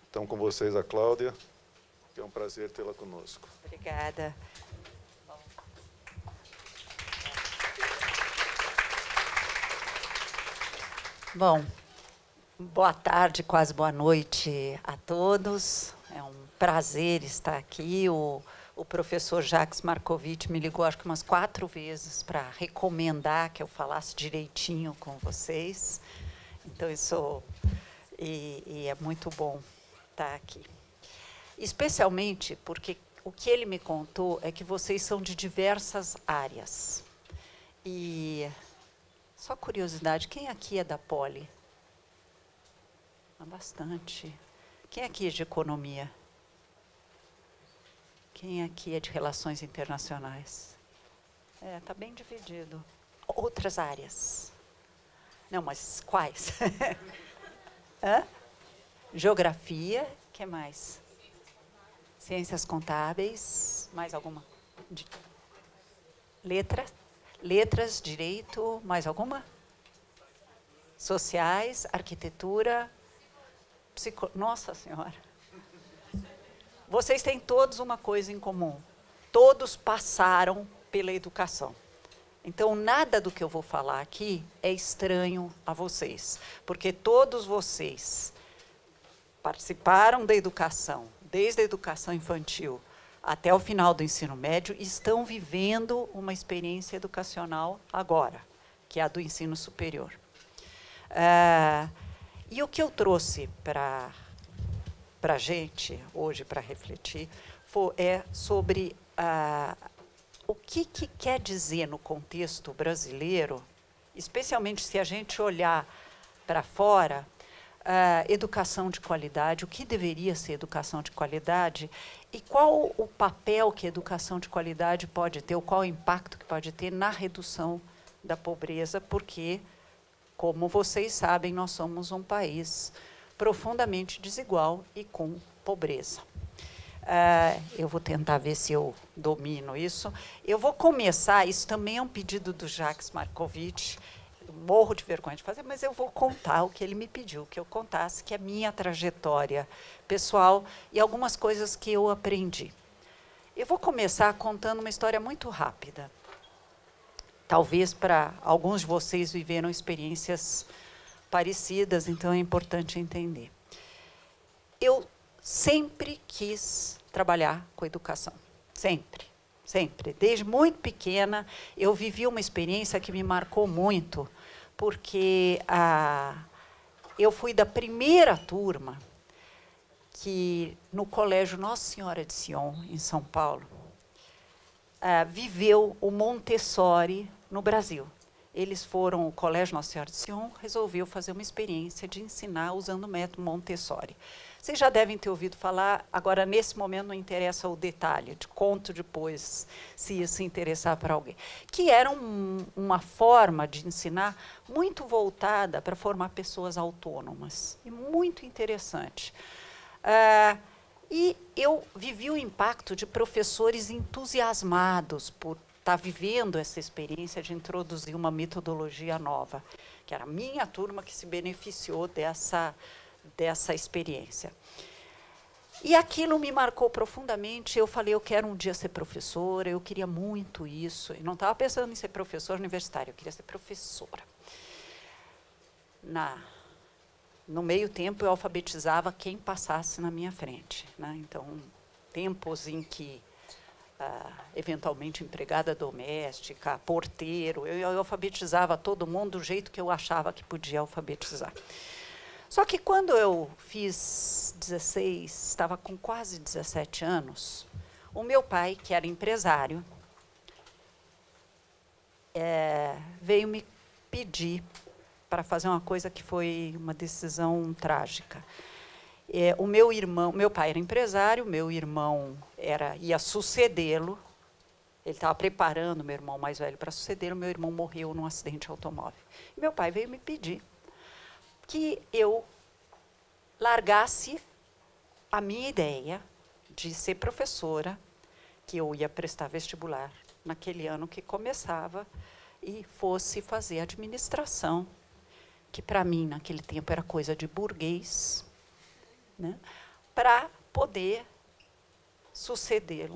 Então, com vocês, a Cláudia, que é um prazer tê-la conosco. Obrigada. Bom, boa tarde, quase boa noite a todos. É um prazer estar aqui. O professor Jacques Marcovitch me ligou, acho que umas 4 vezes, para recomendar que eu falasse direitinho com vocês. Então, isso... E é muito bom estar aqui. Especialmente porque o que ele me contou é que vocês são de diversas áreas. E, só curiosidade, quem aqui é da Poli? Bastante. Quem aqui é de economia? Quem aqui é de relações internacionais? Está bem dividido. Outras áreas? Não, mas quais? Hã? Geografia, o que mais? Ciências contábeis, mais alguma? Letras, direito, mais alguma? Sociais, arquitetura, Nossa Senhora. Vocês têm todos uma coisa em comum. Todos passaram pela educação. Então, nada do que eu vou falar aqui é estranho a vocês, porque todos vocês participaram da educação, desde a educação infantil até o final do ensino médio, e estão vivendo uma experiência educacional agora, que é a do ensino superior. E o que eu trouxe para a gente, hoje, para refletir, é sobre o que quer dizer no contexto brasileiro, especialmente se a gente olhar para fora, educação de qualidade, o que deveria ser educação de qualidade e qual o papel que a educação de qualidade pode ter, ou qual o impacto que pode ter na redução da pobreza, porque, como vocês sabem, nós somos um país profundamente desigual e com pobreza. Eu vou tentar ver se eu domino isso. Eu vou começar, isso também é um pedido do Jacques Marcovitch, morro de vergonha de fazer, mas eu vou contar o que ele me pediu, que eu contasse, que é a minha trajetória pessoal e algumas coisas que eu aprendi. Eu vou começar contando uma história muito rápida. Talvez para alguns de vocês viveram experiências parecidas, então é importante entender. Eu sempre quis trabalhar com educação, sempre, sempre. Desde muito pequena, eu vivi uma experiência que me marcou muito, porque eu fui da primeira turma que, no Colégio Nossa Senhora de Sion, em São Paulo, viveu o Montessori no Brasil. Eles foram, o Colégio Nossa Senhora de Sion resolveu fazer uma experiência de ensinar usando o método Montessori. Vocês já devem ter ouvido falar, agora, nesse momento, não interessa o detalhe, te conto depois, se isso interessar para alguém. Que era uma forma de ensinar muito voltada para formar pessoas autônomas, e muito interessante. E eu vivi o impacto de professores entusiasmados por estar vivendo essa experiência de introduzir uma metodologia nova, que era a minha turma que se beneficiou dessa experiência. E aquilo me marcou profundamente. Eu falei, eu quero um dia ser professora, eu queria muito isso. Eu não estava pensando em ser professora universitária, eu queria ser professora. No meio tempo, eu alfabetizava quem passasse na minha frente, né? Então, tempos em que, eventualmente, empregada doméstica, porteiro, eu alfabetizava todo mundo do jeito que eu achava que podia alfabetizar. Só que quando eu fiz 16, estava com quase 17 anos, o meu pai, que era empresário, veio me pedir para fazer uma coisa que foi uma decisão trágica. Meu pai era empresário, meu irmão ia sucedê-lo, ele estava preparando meu irmão mais velho para sucedê-lo, meu irmão morreu num acidente automóvel. E meu pai veio me pedir que eu largasse a minha ideia de ser professora, que eu ia prestar vestibular naquele ano que começava, e fosse fazer administração, que para mim, naquele tempo, era coisa de burguês, né, para poder suceder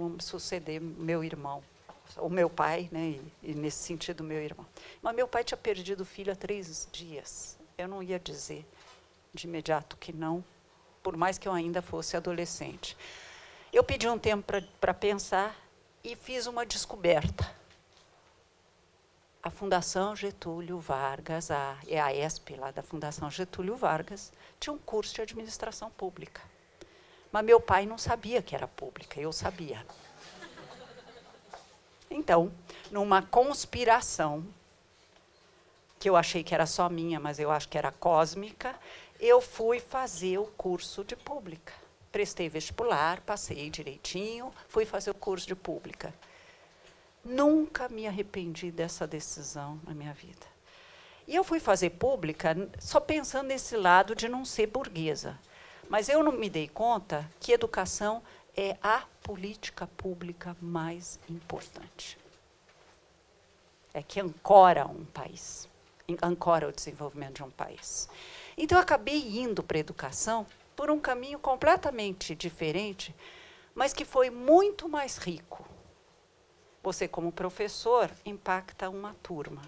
meu irmão, o meu pai, né, e nesse sentido, meu irmão. Mas meu pai tinha perdido o filho há 3 dias. Eu não ia dizer de imediato que não, por mais que eu ainda fosse adolescente. Eu pedi um tempo para pensar e fiz uma descoberta. A Fundação Getúlio Vargas, a ESP, lá da Fundação Getúlio Vargas, tinha um curso de administração pública. Mas meu pai não sabia que era pública, eu sabia. Então, numa conspiração, que eu achei que era só minha, mas eu acho que era cósmica, eu fui fazer o curso de pública. Prestei vestibular, passei direitinho, fui fazer o curso de pública. Nunca me arrependi dessa decisão na minha vida. E eu fui fazer pública só pensando nesse lado de não ser burguesa. Mas eu não me dei conta que educação é a política pública mais importante. É que ancora um país, ancora o desenvolvimento de um país. Então, eu acabei indo para a educação por um caminho completamente diferente, mas que foi muito mais rico. Você, como professor, impacta uma turma.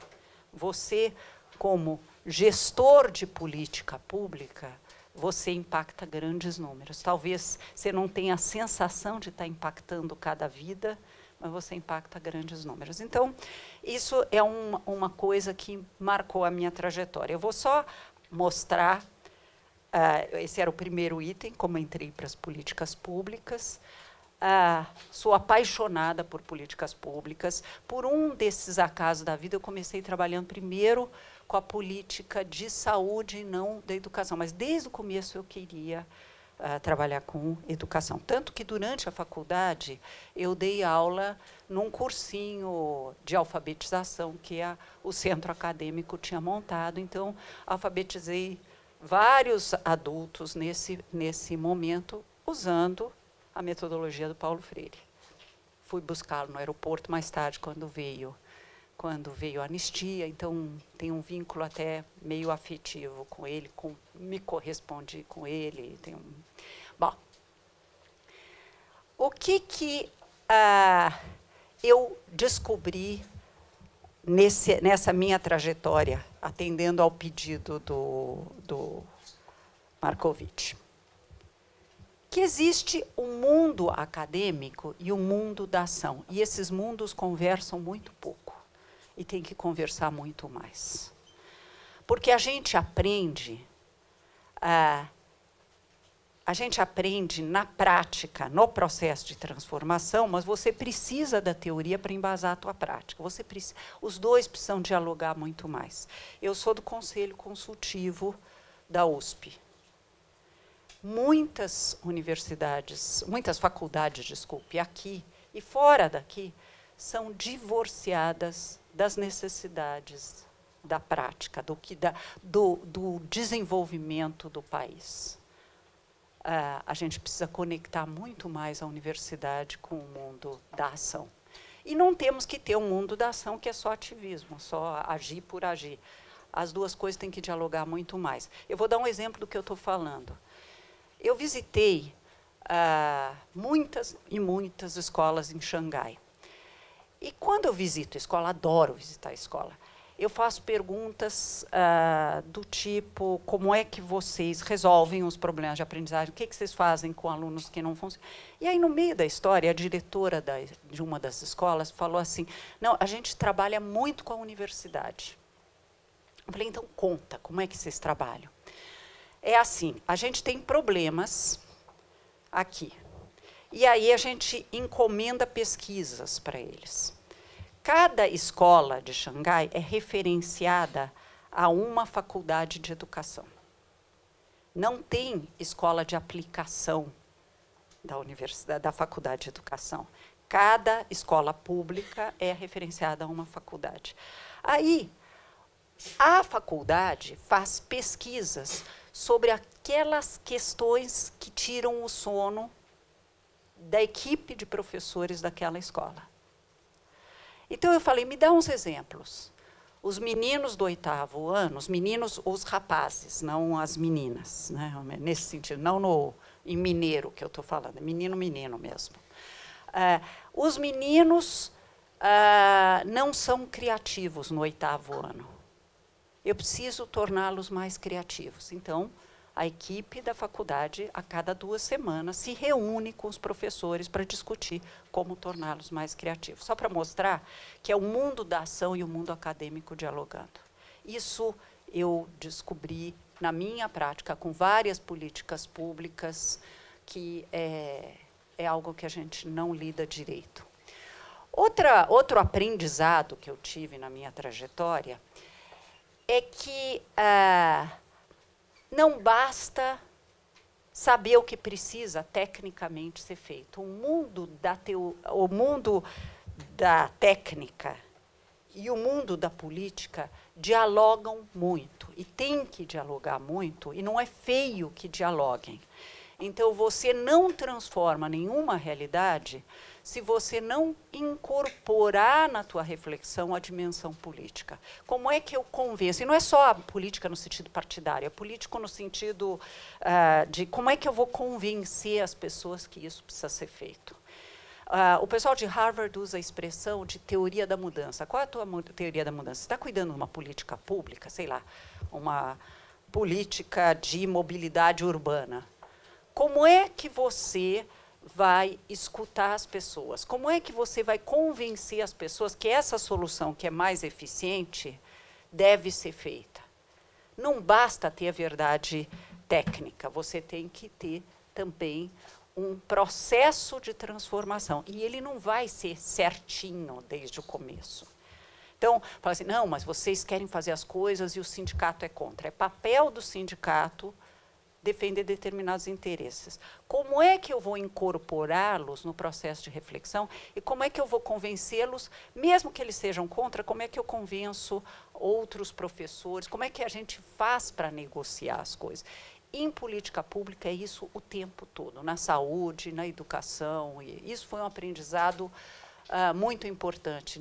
Você, como gestor de política pública, você impacta grandes números. Talvez você não tenha a sensação de estar impactando cada vida, mas você impacta grandes números. Então, isso é uma coisa que marcou a minha trajetória. Eu vou só mostrar, esse era o primeiro item, como entrei para as políticas públicas. Sou apaixonada por políticas públicas. Por um desses acasos da vida, eu comecei trabalhando primeiro com a política de saúde e não da educação. Mas, desde o começo, eu queria trabalhar com educação. Tanto que, durante a faculdade, eu dei aula num cursinho de alfabetização que o centro acadêmico tinha montado. Então, alfabetizei vários adultos nesse momento, usando a metodologia do Paulo Freire. Fui buscá-lo no aeroporto mais tarde, quando veio a anistia, então tem um vínculo até meio afetivo com ele, me correspondi com ele. Bom, o que eu descobri nessa minha trajetória, atendendo ao pedido do Marcovitch? Que existe um mundo acadêmico e um mundo da ação. E esses mundos conversam muito pouco. E tem que conversar muito mais. Porque a gente aprende na prática, no processo de transformação, mas você precisa da teoria para embasar a tua prática. Os dois precisam dialogar muito mais. Eu sou do Conselho Consultivo da USP. Muitas faculdades, aqui e fora daqui, são divorciadas das necessidades da prática, do desenvolvimento do país. A gente precisa conectar muito mais a universidade com o mundo da ação. E não temos que ter um mundo da ação que é só ativismo, só agir por agir. As duas coisas têm que dialogar muito mais. Eu vou dar um exemplo do que eu estou falando. Eu visitei muitas e muitas escolas em Xangai. E quando eu visito a escola, adoro visitar a escola, eu faço perguntas do tipo, como é que vocês resolvem os problemas de aprendizagem? O que vocês fazem com alunos que não funcionam? E aí, no meio da história, a diretora de uma das escolas falou assim, não, a gente trabalha muito com a universidade. Eu falei, então conta, como é que vocês trabalham? É assim, a gente tem problemas aqui. E aí a gente encomenda pesquisas para eles. Cada escola de Xangai é referenciada a uma faculdade de educação. Não tem escola de aplicação da universidade, da faculdade de educação. Cada escola pública é referenciada a uma faculdade. Aí, a faculdade faz pesquisas sobre aquelas questões que tiram o sono da equipe de professores daquela escola. Então, eu falei, me dá uns exemplos. Os meninos do 8º ano, os meninos, os rapazes, não as meninas, né? Nesse sentido, não em mineiro que eu estou falando, é menino mesmo. Os meninos não são criativos no 8º ano. Eu preciso torná-los mais criativos. Então, a equipe da faculdade, a cada 2 semanas, se reúne com os professores para discutir como torná-los mais criativos. Só para mostrar que é o mundo da ação e o mundo acadêmico dialogando. Isso eu descobri na minha prática, com várias políticas públicas, que é algo que a gente não lida direito. Outro aprendizado que eu tive na minha trajetória é que não basta saber o que precisa tecnicamente ser feito. O mundo da técnica e o mundo da política dialogam muito, e tem que dialogar muito, e não é feio que dialoguem. Então, você não transforma nenhuma realidade se você não incorporar na tua reflexão a dimensão política. Como é que eu convenço? E não é só a política no sentido partidário, é político no sentido de como é que eu vou convencer as pessoas que isso precisa ser feito. O pessoal de Harvard usa a expressão de teoria da mudança. Qual é a tua teoria da mudança? Você está cuidando de uma política pública, sei lá, uma política de mobilidade urbana. Como é que você vai escutar as pessoas? Como é que você vai convencer as pessoas que essa solução, que é mais eficiente, deve ser feita? Não basta ter a verdade técnica, você tem que ter também um processo de transformação. E ele não vai ser certinho desde o começo. Então, fala assim, não, mas vocês querem fazer as coisas e o sindicato é contra. É papel do sindicato defender determinados interesses. Como é que eu vou incorporá-los no processo de reflexão e como é que eu vou convencê-los, mesmo que eles sejam contra, como é que eu convenço outros professores, como é que a gente faz para negociar as coisas? Em política pública é isso o tempo todo, na saúde, na educação, e isso foi um aprendizado muito importante.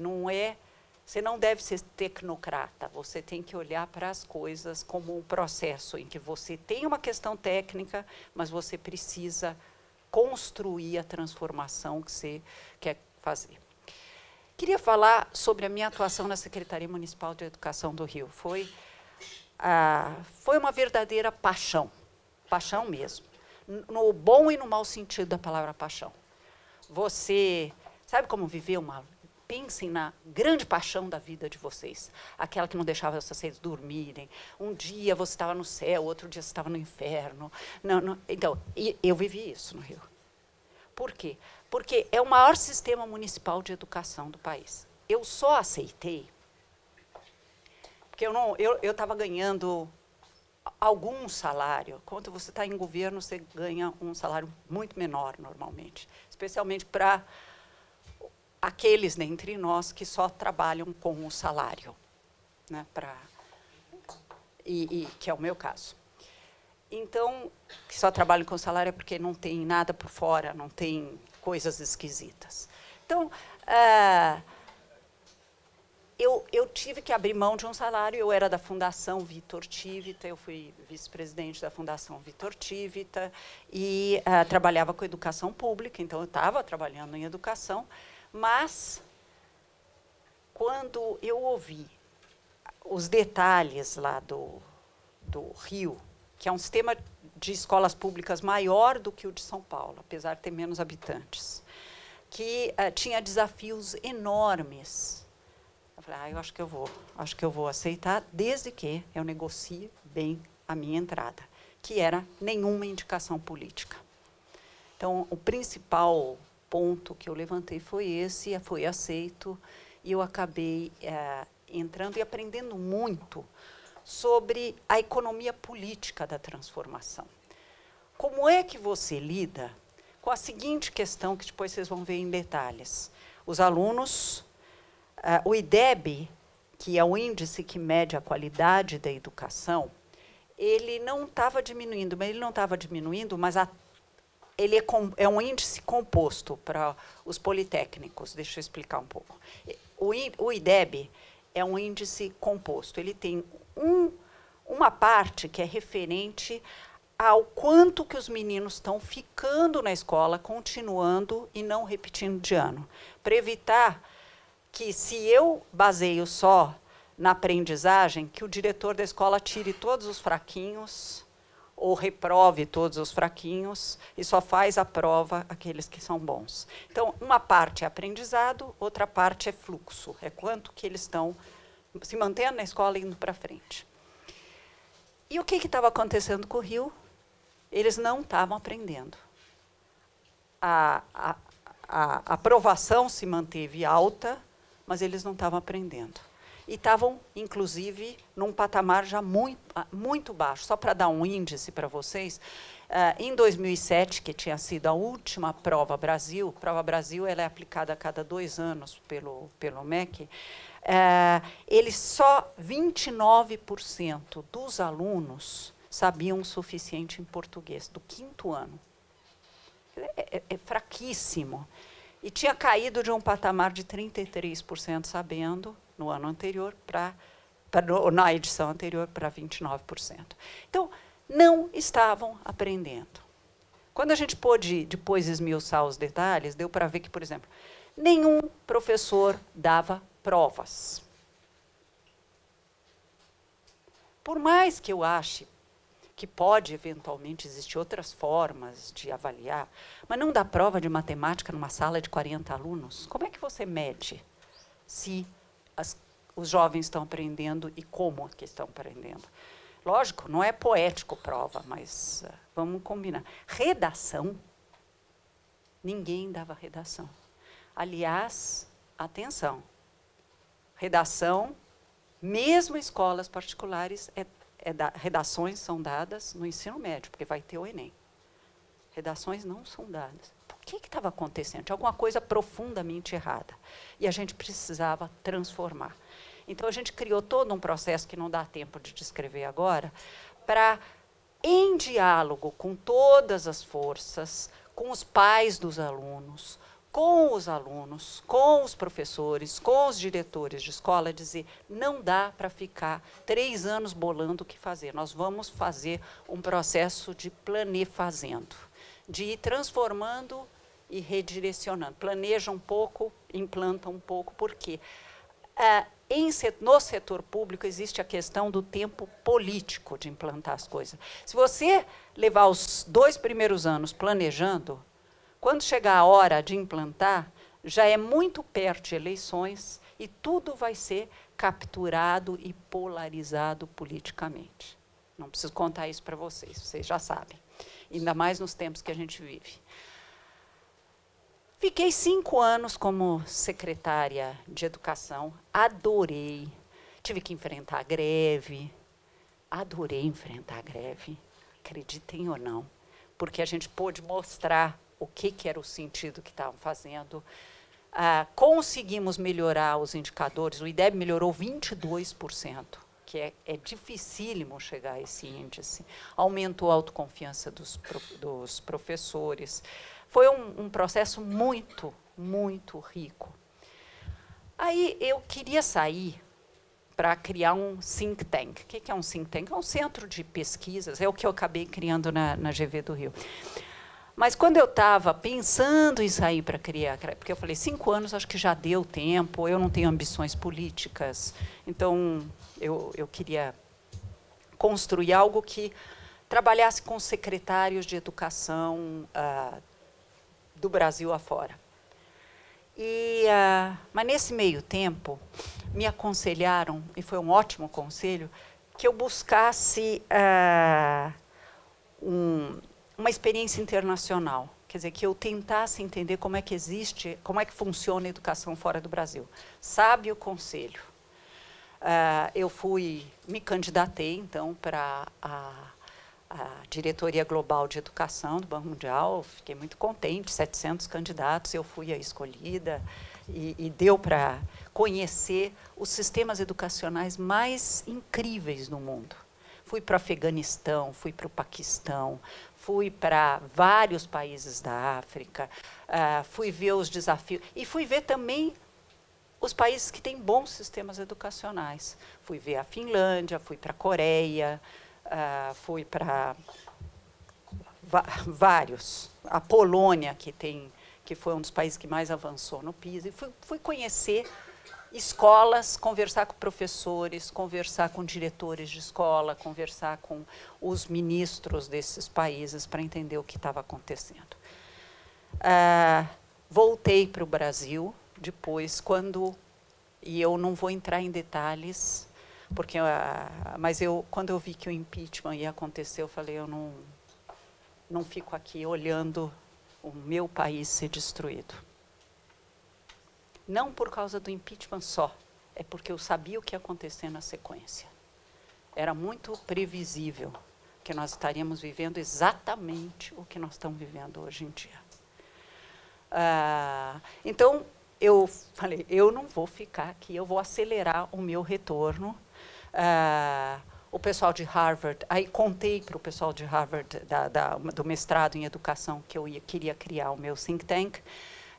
Você não deve ser tecnocrata, você tem que olhar para as coisas como um processo em que você tem uma questão técnica, mas você precisa construir a transformação que você quer fazer. Queria falar sobre a minha atuação na Secretaria Municipal de Educação do Rio. Foi uma verdadeira paixão, paixão mesmo, no bom e no mau sentido da palavra paixão. Você sabe como viver uma... Pensem na grande paixão da vida de vocês, aquela que não deixava vocês dormirem. Um dia você estava no céu, outro dia você estava no inferno. Então, eu vivi isso no Rio. Por quê? Porque é o maior sistema municipal de educação do país. Eu só aceitei, porque eu estava ganhando algum salário. Quando você está em governo, você ganha um salário muito menor, normalmente, especialmente para aqueles dentre nós que só trabalham com o salário, né, que é o meu caso. Então, que só trabalham com o salário é porque não tem nada por fora, não tem coisas esquisitas. Então, eu tive que abrir mão de um salário. Eu era da Fundação Vitor Tivita, eu fui vice-presidente da Fundação Vitor Tivita e trabalhava com educação pública, então eu estava trabalhando em educação. Mas, quando eu ouvi os detalhes lá do Rio, que é um sistema de escolas públicas maior do que o de São Paulo, apesar de ter menos habitantes, que tinha desafios enormes, eu falei, eu acho que eu vou aceitar, desde que eu negocie bem a minha entrada, que era nenhuma indicação política. Então, o principal ponto que eu levantei foi esse, foi aceito, e eu acabei entrando e aprendendo muito sobre a economia política da transformação. Como é que você lida com a seguinte questão, que depois vocês vão ver em detalhes. Os alunos, o IDEB, que é o índice que mede a qualidade da educação, ele não estava diminuindo, mas ele é um índice composto para os politécnicos. Deixa eu explicar um pouco. O IDEB é um índice composto. Ele tem uma parte que é referente ao quanto que os meninos estão ficando na escola, continuando e não repetindo de ano. Para evitar que, se eu baseio só na aprendizagem, que o diretor da escola tire todos os fraquinhos ou reprove todos os fraquinhos e só faz a prova aqueles que são bons. Então, uma parte é aprendizado, outra parte é fluxo, é quanto que eles estão se mantendo na escola e indo para frente. E o que estava acontecendo com o Rio? Eles não estavam aprendendo. A aprovação se manteve alta, mas eles não estavam aprendendo. E estavam, inclusive, num patamar já muito baixo. Só para dar um índice para vocês, em 2007, que tinha sido a última Prova Brasil ela é aplicada a cada 2 anos pelo MEC, eles só 29% dos alunos sabiam o suficiente em português, do 5º ano. É fraquíssimo. E tinha caído de um patamar de 33% sabendo, no ano anterior, na edição anterior, para 29%. Então, não estavam aprendendo. Quando a gente pôde depois esmiuçar os detalhes, deu para ver que, por exemplo, nenhum professor dava provas. Por mais que eu ache que pode, eventualmente, existir outras formas de avaliar, mas não dá prova de matemática numa sala de 40 alunos. Como é que você mede se os jovens estão aprendendo e como que estão aprendendo? Lógico, não é poético prova, mas vamos combinar. Redação, ninguém dava redação. Aliás, atenção, redação, mesmo em escolas particulares, redações são dadas no ensino médio, porque vai ter o Enem. Redações não são dadas. Por que estava acontecendo? Tinha alguma coisa profundamente errada. E a gente precisava transformar. Então, a gente criou todo um processo que não dá tempo de descrever agora, para, em diálogo com todas as forças, com os pais dos alunos, com os professores, com os diretores de escola, dizer, não dá para ficar 3 anos bolando o que fazer. Nós vamos fazer um processo de planefazendo, de ir transformando e redirecionando. Planeja um pouco, implanta um pouco, por quê? No setor público existe a questão do tempo político de implantar as coisas. Se você levar os 2 primeiros anos planejando, quando chegar a hora de implantar, já é muito perto de eleições e tudo vai ser capturado e polarizado politicamente. Não preciso contar isso para vocês já sabem. Ainda mais nos tempos que a gente vive. Fiquei 5 anos como secretária de educação, adorei. Tive que enfrentar a greve, adorei enfrentar a greve, acreditem ou não, porque a gente pôde mostrar o que era o sentido que estavam fazendo. Conseguimos melhorar os indicadores, o IDEB melhorou 22%, que é dificílimo chegar a esse índice. Aumentou a autoconfiança dos professores. Foi um processo muito, muito rico. Aí eu queria sair para criar um think tank. O que é um think tank? É um centro de pesquisas, é o que eu acabei criando na GV do Rio. Mas quando eu estava pensando em sair para criar, porque eu falei, 5 anos acho que já deu tempo, eu não tenho ambições políticas, então eu queria construir algo que trabalhasse com secretários de educação do Brasil afora. Mas nesse meio tempo, me aconselharam, e foi um ótimo conselho, que eu buscasse uma experiência internacional, quer dizer, que eu tentasse entender como é que existe, como é que funciona a educação fora do Brasil. Sabe o conselho. Eu me candidatei, então, para a Diretoria Global de Educação do Banco Mundial, fiquei muito contente, 700 candidatos, eu fui a escolhida, e deu para conhecer os sistemas educacionais mais incríveis no mundo. fui para o Afeganistão, fui para o Paquistão, fui para vários países da África, fui ver os desafios e fui ver também os países que têm bons sistemas educacionais. Fui ver a Finlândia, fui para a Coreia, fui para vários. A Polônia, que foi um dos países que mais avançou no PISA. E fui conhecer escolas, conversar com professores, conversar com diretores de escola, conversar com os ministros desses países para entender o que estava acontecendo. Voltei para o Brasil depois, e eu não vou entrar em detalhes, porque, mas quando eu vi que o impeachment ia acontecer, eu falei, eu não fico aqui olhando o meu país ser destruído. Não por causa do impeachment só, é porque eu sabia o que ia acontecer na sequência. Era muito previsível que nós estaríamos vivendo exatamente o que nós estamos vivendo hoje em dia. Então, eu falei, eu não vou ficar aqui, eu vou acelerar o meu retorno. O pessoal de Harvard, aí contei para o pessoal de Harvard, do mestrado em educação, que eu queria criar o meu think tank.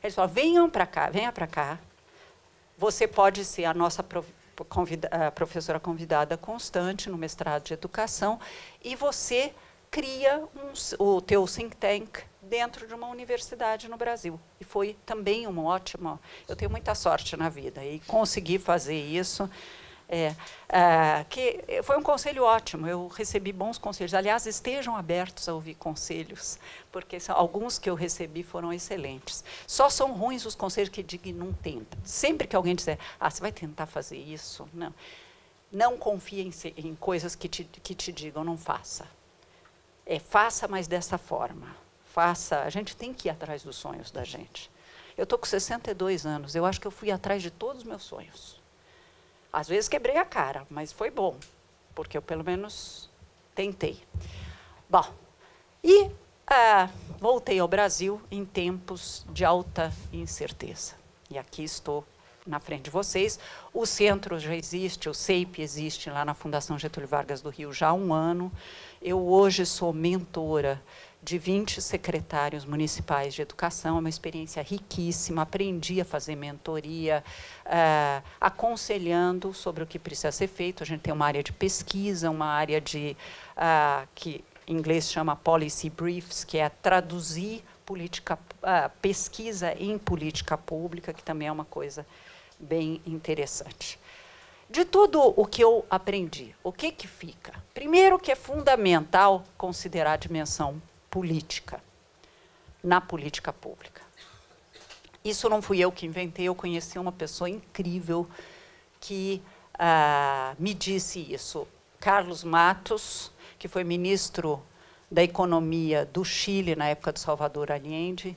Eles falaram, venha para cá, você pode ser a nossa professora convidada constante no mestrado de educação, e você cria o teu think tank dentro de uma universidade no Brasil. E foi também uma ótima... Eu tenho muita sorte na vida, e consegui fazer isso. Que foi um conselho ótimo, eu recebi bons conselhos. Aliás, estejam abertos a ouvir conselhos, porque alguns que eu recebi foram excelentes. Só são ruins os conselhos que digam não tenta. Sempre que alguém disser, você vai tentar fazer isso, não confie em coisas que te digam, não faça. Faça, mas dessa forma. Faça. A gente tem que ir atrás dos sonhos da gente. Eu estou com 62 anos, eu acho que eu fui atrás de todos os meus sonhos. Às vezes quebrei a cara, mas foi bom, porque eu pelo menos tentei. Bom, e voltei ao Brasil em tempos de alta incerteza. E aqui estou na frente de vocês. O centro já existe, o CEIP existe lá na Fundação Getúlio Vargas do Rio já há um ano. Eu hoje sou mentora de 20 secretários municipais de educação, é uma experiência riquíssima, aprendi a fazer mentoria, aconselhando sobre o que precisa ser feito. A gente tem uma área de pesquisa, uma área que em inglês chama policy briefs, que é traduzir pesquisa em política pública, que também é uma coisa bem interessante. De tudo o que eu aprendi, o que fica? Primeiro, que é fundamental considerar a dimensão política, na política pública. Isso não fui eu que inventei, eu conheci uma pessoa incrível que me disse isso. Carlos Matos, que foi ministro da Economia do Chile, na época do Salvador Allende,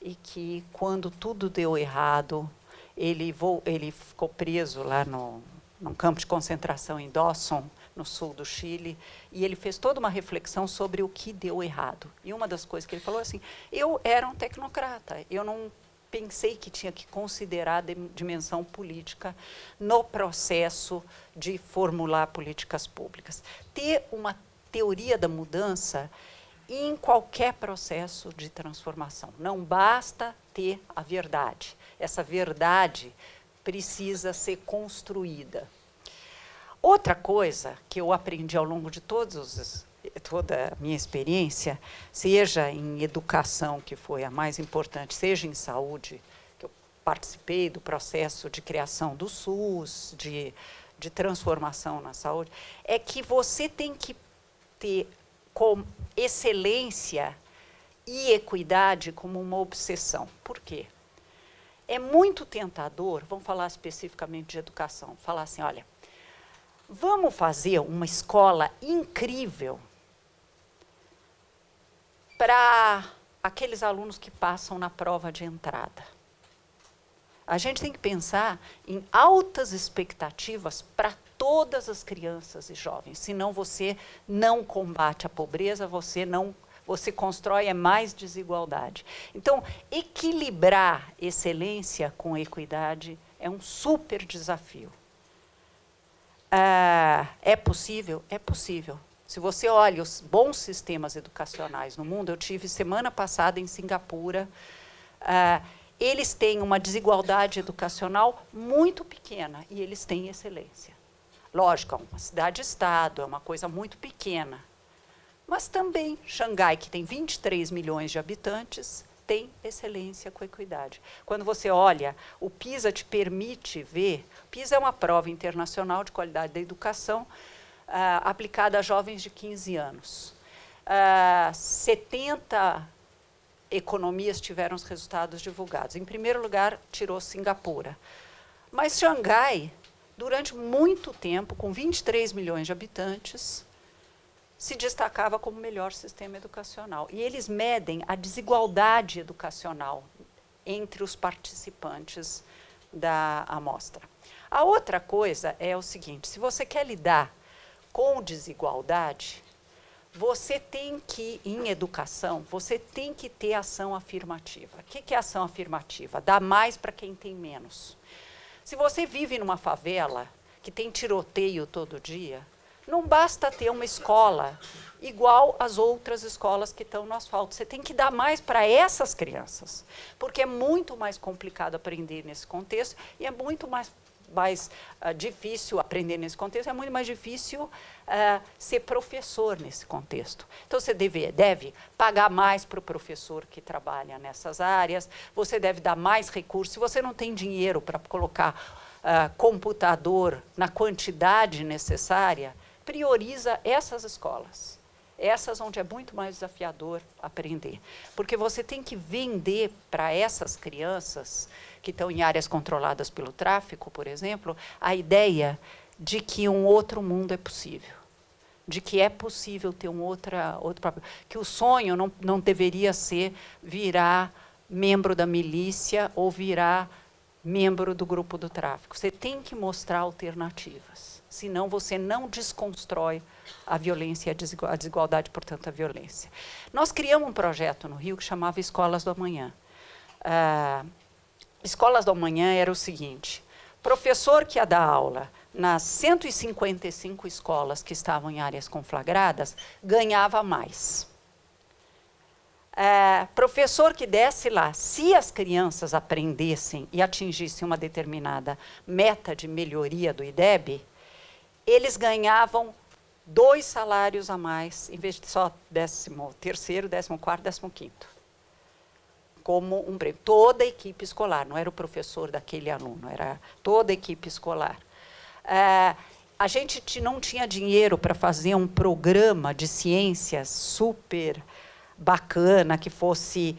e que, quando tudo deu errado, ele ficou preso lá num campo de concentração em Dawson, no sul do Chile, e ele fez toda uma reflexão sobre o que deu errado. E uma das coisas que ele falou assim, eu era um tecnocrata, eu não pensei que tinha que considerar a dimensão política no processo de formular políticas públicas. Ter uma teoria da mudança em qualquer processo de transformação. Não basta ter a verdade. Essa verdade precisa ser construída. Outra coisa que eu aprendi ao longo de toda a minha experiência, seja em educação, que foi a mais importante, seja em saúde, que eu participei do processo de criação do SUS, de transformação na saúde, é que você tem que ter com excelência e equidade como uma obsessão. Por quê? É muito tentador, vamos falar especificamente de educação, falar assim, olha, vamos fazer uma escola incrível para aqueles alunos que passam na prova de entrada. A gente tem que pensar em altas expectativas para todas as crianças e jovens, senão você não combate a pobreza, você constrói mais desigualdade. Então, equilibrar excelência com equidade é um super desafio. É possível? É possível. Se você olha os bons sistemas educacionais no mundo, eu tive semana passada em Singapura, eles têm uma desigualdade educacional muito pequena e eles têm excelência. Lógico, é uma cidade-estado, é uma coisa muito pequena. Mas também Xangai, que tem 23 milhões de habitantes, tem excelência com equidade. Quando você olha, o PISA te permite ver, PISA é uma prova internacional de qualidade da educação aplicada a jovens de 15 anos. 70 economias tiveram os resultados divulgados. Em primeiro lugar, tirou Singapura. Mas Xangai, durante muito tempo, com 23 milhões de habitantes, se destacava como o melhor sistema educacional. E eles medem a desigualdade educacional entre os participantes da amostra. A outra coisa é o seguinte, se você quer lidar com desigualdade, você tem que, em educação, você tem que ter ação afirmativa. O que é ação afirmativa? Dar mais para quem tem menos. Se você vive numa favela que tem tiroteio todo dia, não basta ter uma escola igual às outras escolas que estão no asfalto. Você tem que dar mais para essas crianças, porque é muito mais complicado aprender nesse contexto e é muito mais difícil aprender nesse contexto, é muito mais difícil ser professor nesse contexto. Então, você deve pagar mais para o professor que trabalha nessas áreas, você deve dar mais recursos. Se você não tem dinheiro para colocar computador na quantidade necessária, prioriza essas escolas, essas onde é muito mais desafiador aprender. Porque você tem que vender para essas crianças que estão em áreas controladas pelo tráfico, por exemplo, a ideia de que um outro mundo é possível, de que é possível ter um outro papel, que o sonho não deveria ser virar membro da milícia ou virar membro do grupo do tráfico. Você tem que mostrar alternativas, senão você não desconstrói a violência e a desigualdade, portanto, a violência. Nós criamos um projeto no Rio que chamava Escolas do Amanhã. Escolas do Amanhã era o seguinte, professor que ia dar aula nas 155 escolas que estavam em áreas conflagradas, ganhava mais. Professor que desse lá, se as crianças aprendessem e atingissem uma determinada meta de melhoria do IDEB, eles ganhavam 2 salários a mais, em vez de só 13º, 14º, 15º. Como um prêmio. Toda a equipe escolar, não era o professor daquele aluno, era toda a equipe escolar. A gente não tinha dinheiro para fazer um programa de ciências super bacana, que fosse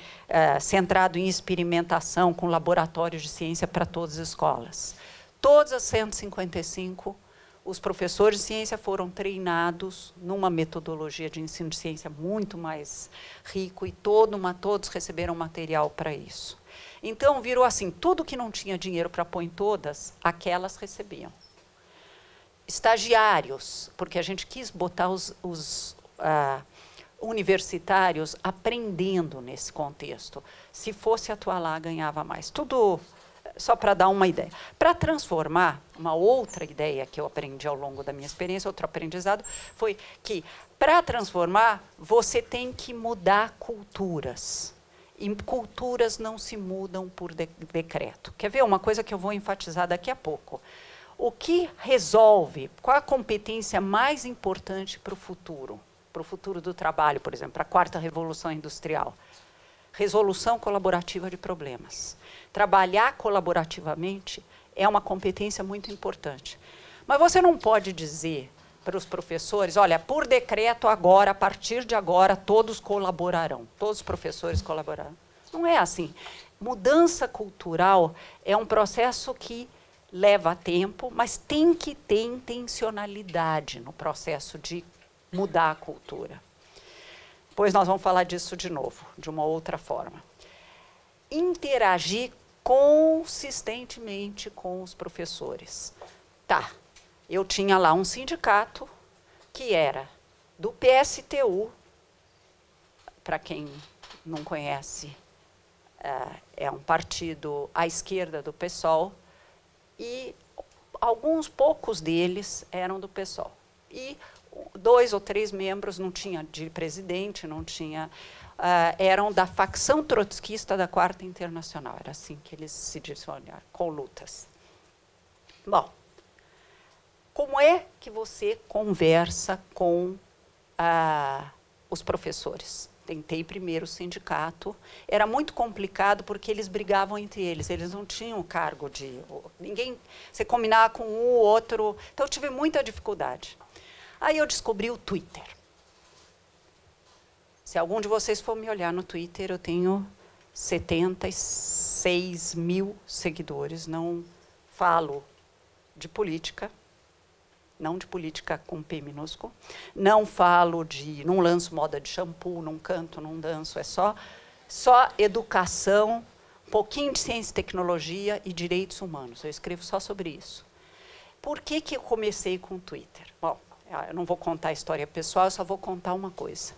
centrado em experimentação, com laboratórios de ciência para todas as escolas. Todas as 155, os professores de ciência foram treinados numa metodologia de ensino de ciência muito mais rico e todos receberam material para isso. Então, virou assim, tudo que não tinha dinheiro para pôr em todas, aquelas recebiam. Estagiários, porque a gente quis botar os universitários aprendendo nesse contexto. Se fosse atuar lá, ganhava mais. Tudo só para dar uma ideia. Para transformar, uma outra ideia que eu aprendi ao longo da minha experiência, outro aprendizado, foi que, para transformar, você tem que mudar culturas. E culturas não se mudam por decreto. Quer ver uma coisa que eu vou enfatizar daqui a pouco? O que resolve, qual a competência mais importante para o futuro do trabalho, por exemplo, para a 4ª Revolução Industrial? Resolução colaborativa de problemas. Trabalhar colaborativamente é uma competência muito importante. Mas você não pode dizer para os professores, olha, por decreto agora, a partir de agora, todos colaborarão, todos os professores colaborarão. Não é assim. Mudança cultural é um processo que leva tempo, mas tem que ter intencionalidade no processo de mudar a cultura. Depois nós vamos falar disso de novo, de uma outra forma. Interagir consistentemente com os professores. Tá, eu tinha lá um sindicato que era do PSTU, para quem não conhece, é um partido à esquerda do PSOL, e alguns poucos deles eram do PSOL. E 2 ou 3 membros, não tinha de presidente, não tinha... eram da facção trotskista da Quarta Internacional. Era assim que eles se diziam, com lutas. Bom, como é que você conversa com os professores? Tentei primeiro o sindicato. Era muito complicado porque eles brigavam entre eles. Eles não tinham cargo de... Ninguém... Você combinava com um ou outro. Então, eu tive muita dificuldade. Aí eu descobri o Twitter. Se algum de vocês for me olhar no Twitter, eu tenho 76 mil seguidores. Não falo de política. Não de política com P minúsculo, não falo de, não lanço moda de shampoo, não canto, não danço, é só educação, um pouquinho de ciência e tecnologia e direitos humanos. Eu escrevo só sobre isso. Por que eu comecei com o Twitter? Bom, eu não vou contar a história pessoal, eu só vou contar uma coisa.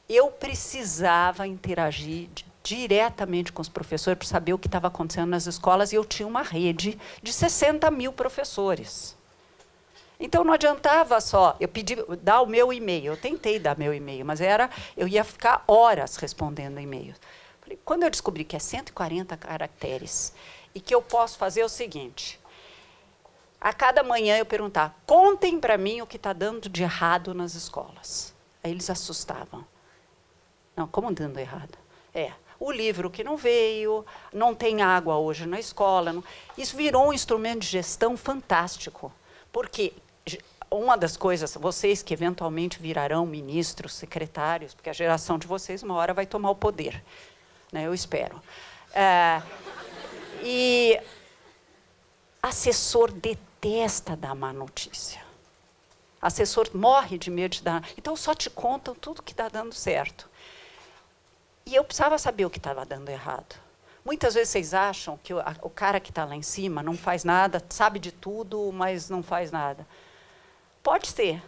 Eu precisava interagir diretamente com os professores para saber o que estava acontecendo nas escolas e eu tinha uma rede de 60 mil professores. Então, não adiantava só, eu pedi, dar o meu e-mail, eu tentei dar meu e-mail, mas eu ia ficar horas respondendo e-mails. Quando eu descobri que é 140 caracteres e que eu posso fazer o seguinte, a cada manhã eu perguntar, contem para mim o que está dando de errado nas escolas. Aí eles assustavam. Não, como dando errado? O livro que não veio, não tem água hoje na escola. Não, isso virou um instrumento de gestão fantástico, porque... Uma das coisas, vocês que eventualmente virarão ministros, secretários, porque a geração de vocês uma hora vai tomar o poder, né, eu espero. E assessor detesta dar má notícia. Assessor morre de medo de dar... Então, só te contam tudo que está dando certo. E eu precisava saber o que estava dando errado. Muitas vezes vocês acham que o cara que está lá em cima não faz nada, sabe de tudo, mas não faz nada. Pode ser,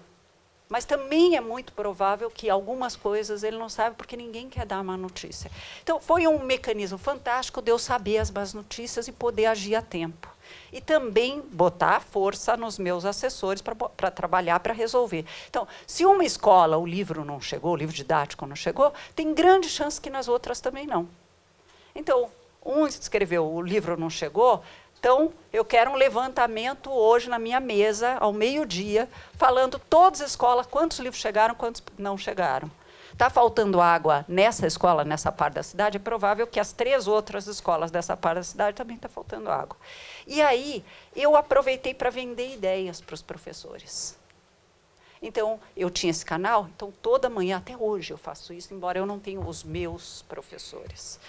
mas também é muito provável que algumas coisas ele não sabe porque ninguém quer dar má notícia. Então, foi um mecanismo fantástico de eu saber as más notícias e poder agir a tempo. E também botar força nos meus assessores para trabalhar, para resolver. Então, se uma escola, o livro não chegou, o livro didático não chegou, tem grande chance que nas outras também não. Então, um escreveu, o livro não chegou... Então, eu quero um levantamento hoje na minha mesa, ao meio-dia, falando todas as escolas, quantos livros chegaram, quantos não chegaram. Está faltando água nessa escola, nessa parte da cidade, é provável que as 3 outras escolas dessa parte da cidade também está faltando água. E aí, eu aproveitei para vender ideias para os professores. Então, eu tinha esse canal, então toda manhã, até hoje eu faço isso, embora eu não tenha os meus professores.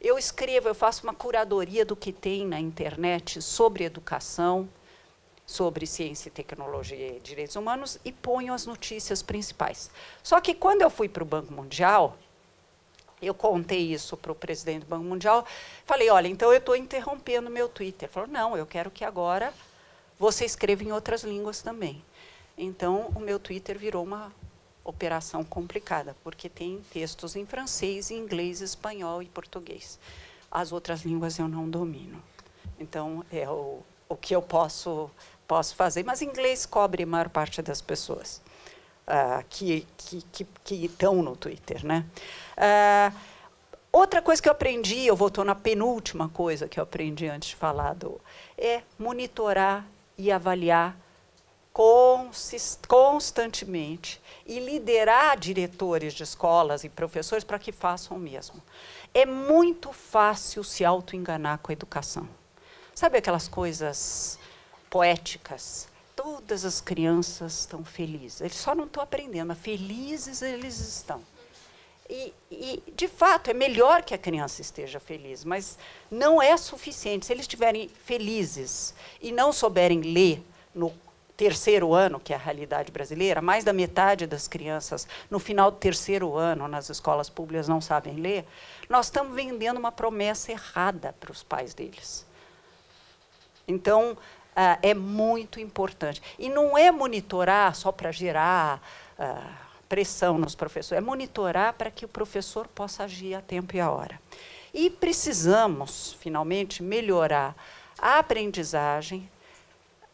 Eu escrevo, eu faço uma curadoria do que tem na internet sobre educação, sobre ciência e tecnologia e direitos humanos e ponho as notícias principais. Só que quando eu fui para o Banco Mundial, eu contei isso para o presidente do Banco Mundial, falei, olha, então eu estou interrompendo meu Twitter. Ele falou, não, eu quero que agora você escreva em outras línguas também. Então, o meu Twitter virou uma operação complicada, porque tem textos em francês, inglês, espanhol e português. As outras línguas eu não domino. Então, é o que eu posso fazer. Mas inglês cobre a maior parte das pessoas que estão no Twitter, né? Outra coisa que eu aprendi, eu voltou na penúltima coisa que eu aprendi antes de falar, é monitorar e avaliar constantemente e liderar diretores de escolas e professores para que façam o mesmo. É muito fácil se auto-enganar com a educação. Sabe aquelas coisas poéticas? Todas as crianças estão felizes. Eles só não estão aprendendo, mas felizes eles estão. E, de fato, é melhor que a criança esteja feliz, mas não é suficiente. Se eles estiverem felizes e não souberem ler no 3º ano, que é a realidade brasileira, mais da metade das crianças, no final do 3º ano, nas escolas públicas, não sabem ler, nós estamos vendendo uma promessa errada para os pais deles. Então, é muito importante. E não é monitorar só para gerar pressão nos professores, é monitorar para que o professor possa agir a tempo e a hora. E precisamos, finalmente, melhorar a aprendizagem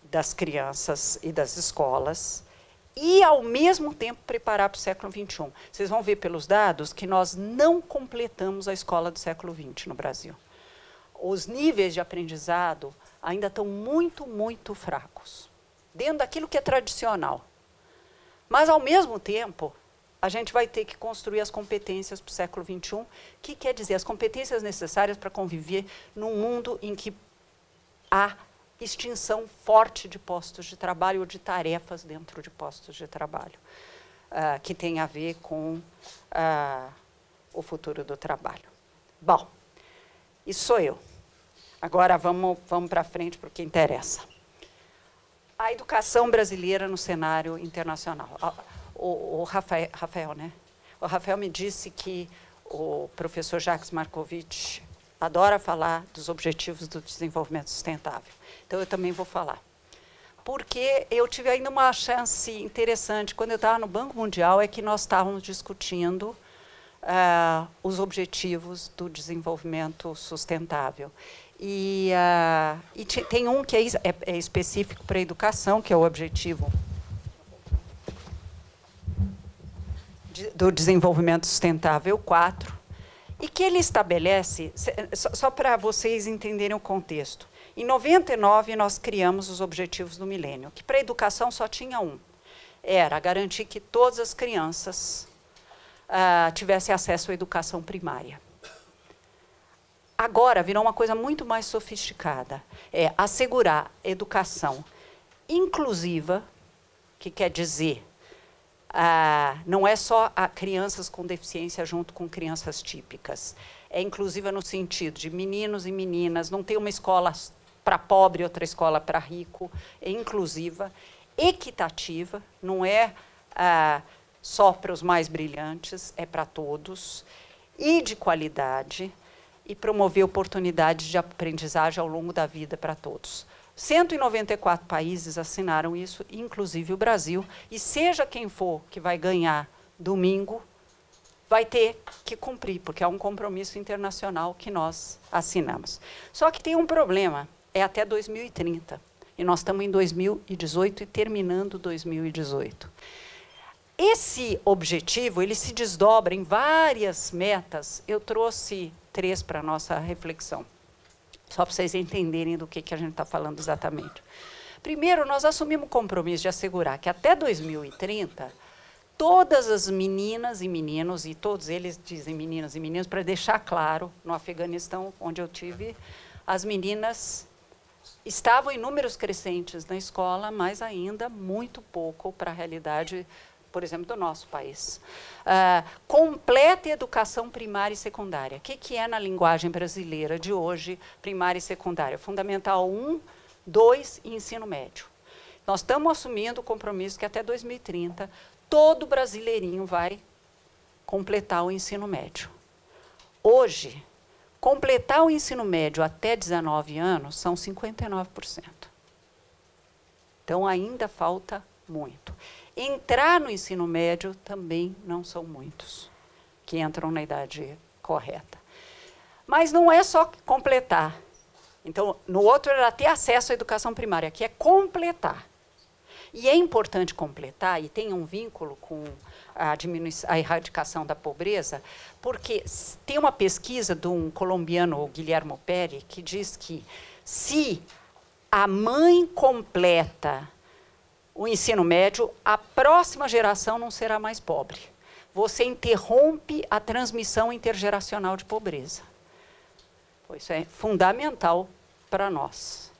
das crianças e das escolas e, ao mesmo tempo, preparar para o século XXI. Vocês vão ver pelos dados que nós não completamos a escola do século XX no Brasil. Os níveis de aprendizado ainda estão muito, muito fracos, dentro daquilo que é tradicional. Mas, ao mesmo tempo, a gente vai ter que construir as competências para o século XXI, que quer dizer as competências necessárias para conviver num mundo em que há extinção forte de postos de trabalho ou de tarefas dentro de postos de trabalho, que tem a ver com o futuro do trabalho. Bom, isso sou eu. Agora vamos para frente para o que interessa. A educação brasileira no cenário internacional. O Rafael, né? O Rafael me disse que o professor Jacques Markovitch adora falar dos objetivos do desenvolvimento sustentável. Então, eu também vou falar. Porque eu tive ainda uma chance interessante. Quando eu estava no Banco Mundial, é que nós estávamos discutindo os objetivos do desenvolvimento sustentável. E tem um que é específico para a educação, que é o objetivo do desenvolvimento sustentável 4, e que ele estabelece, só para vocês entenderem o contexto, em 99 nós criamos os objetivos do milênio, que para a educação só tinha um, era garantir que todas as crianças tivessem acesso à educação primária. Agora virou uma coisa muito mais sofisticada, é assegurar educação inclusiva, que quer dizer, não é só a crianças com deficiência junto com crianças típicas. É inclusiva no sentido de meninos e meninas, não tem uma escola para pobre e outra escola para rico. É inclusiva, equitativa, não é só para os mais brilhantes, é para todos, e de qualidade, e promover oportunidades de aprendizagem ao longo da vida para todos. 194 países assinaram isso, inclusive o Brasil, e seja quem for que vai ganhar domingo, vai ter que cumprir, porque é um compromisso internacional que nós assinamos. Só que tem um problema, é até 2030, e nós estamos em 2018 e terminando 2018. Esse objetivo, ele se desdobra em várias metas. Eu trouxe 3 para a nossa reflexão, só para vocês entenderem do que a gente está falando exatamente. Primeiro, nós assumimos o compromisso de assegurar que até 2030, todas as meninas e meninos, e todos eles dizem meninas e meninos, para deixar claro, no Afeganistão, onde eu tive, as meninas estavam em números crescentes na escola, mas ainda muito pouco para a realidade, por exemplo, do nosso país. Completa educação primária e secundária. O que é, na linguagem brasileira de hoje, primária e secundária? Fundamental 1, 2 e ensino médio. Nós estamos assumindo o compromisso que até 2030, todo brasileirinho vai completar o ensino médio. Hoje, completar o ensino médio até 19 anos são 59%. Então, ainda falta muito. Entrar no ensino médio também não são muitos que entram na idade correta. Mas não é só completar. Então, no outro era ter acesso à educação primária, que é completar. E é importante completar, e tem um vínculo com a erradicação da pobreza, porque tem uma pesquisa de um colombiano, o Guillermo Pérez, que diz que se a mãe completa o ensino médio, a próxima geração não será mais pobre. Você interrompe a transmissão intergeracional de pobreza. Isso é fundamental para nós.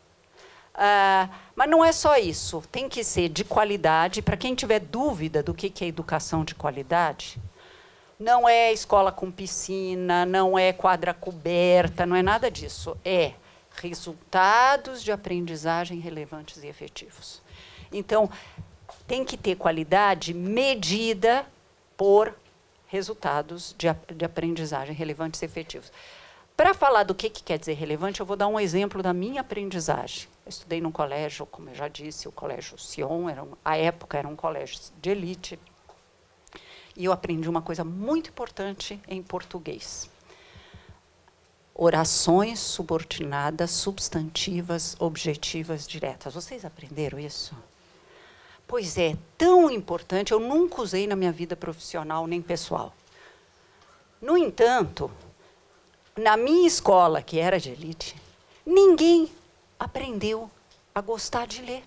Mas não é só isso, tem que ser de qualidade. Para quem tiver dúvida do que é educação de qualidade, não é escola com piscina, não é quadra coberta, não é nada disso. É resultados de aprendizagem relevantes e efetivos. Então, tem que ter qualidade medida por resultados de aprendizagem relevantes e efetivos. Para falar do que quer dizer relevante, eu vou dar um exemplo da minha aprendizagem. Eu estudei num colégio, como eu já disse, o Colégio Sion, à época era um colégio de elite, e eu aprendi uma coisa muito importante em português. Orações subordinadas, substantivas, objetivas, diretas. Vocês aprenderam isso? Pois é, tão importante, eu nunca usei na minha vida profissional nem pessoal. No entanto, na minha escola, que era de elite, ninguém aprendeu a gostar de ler.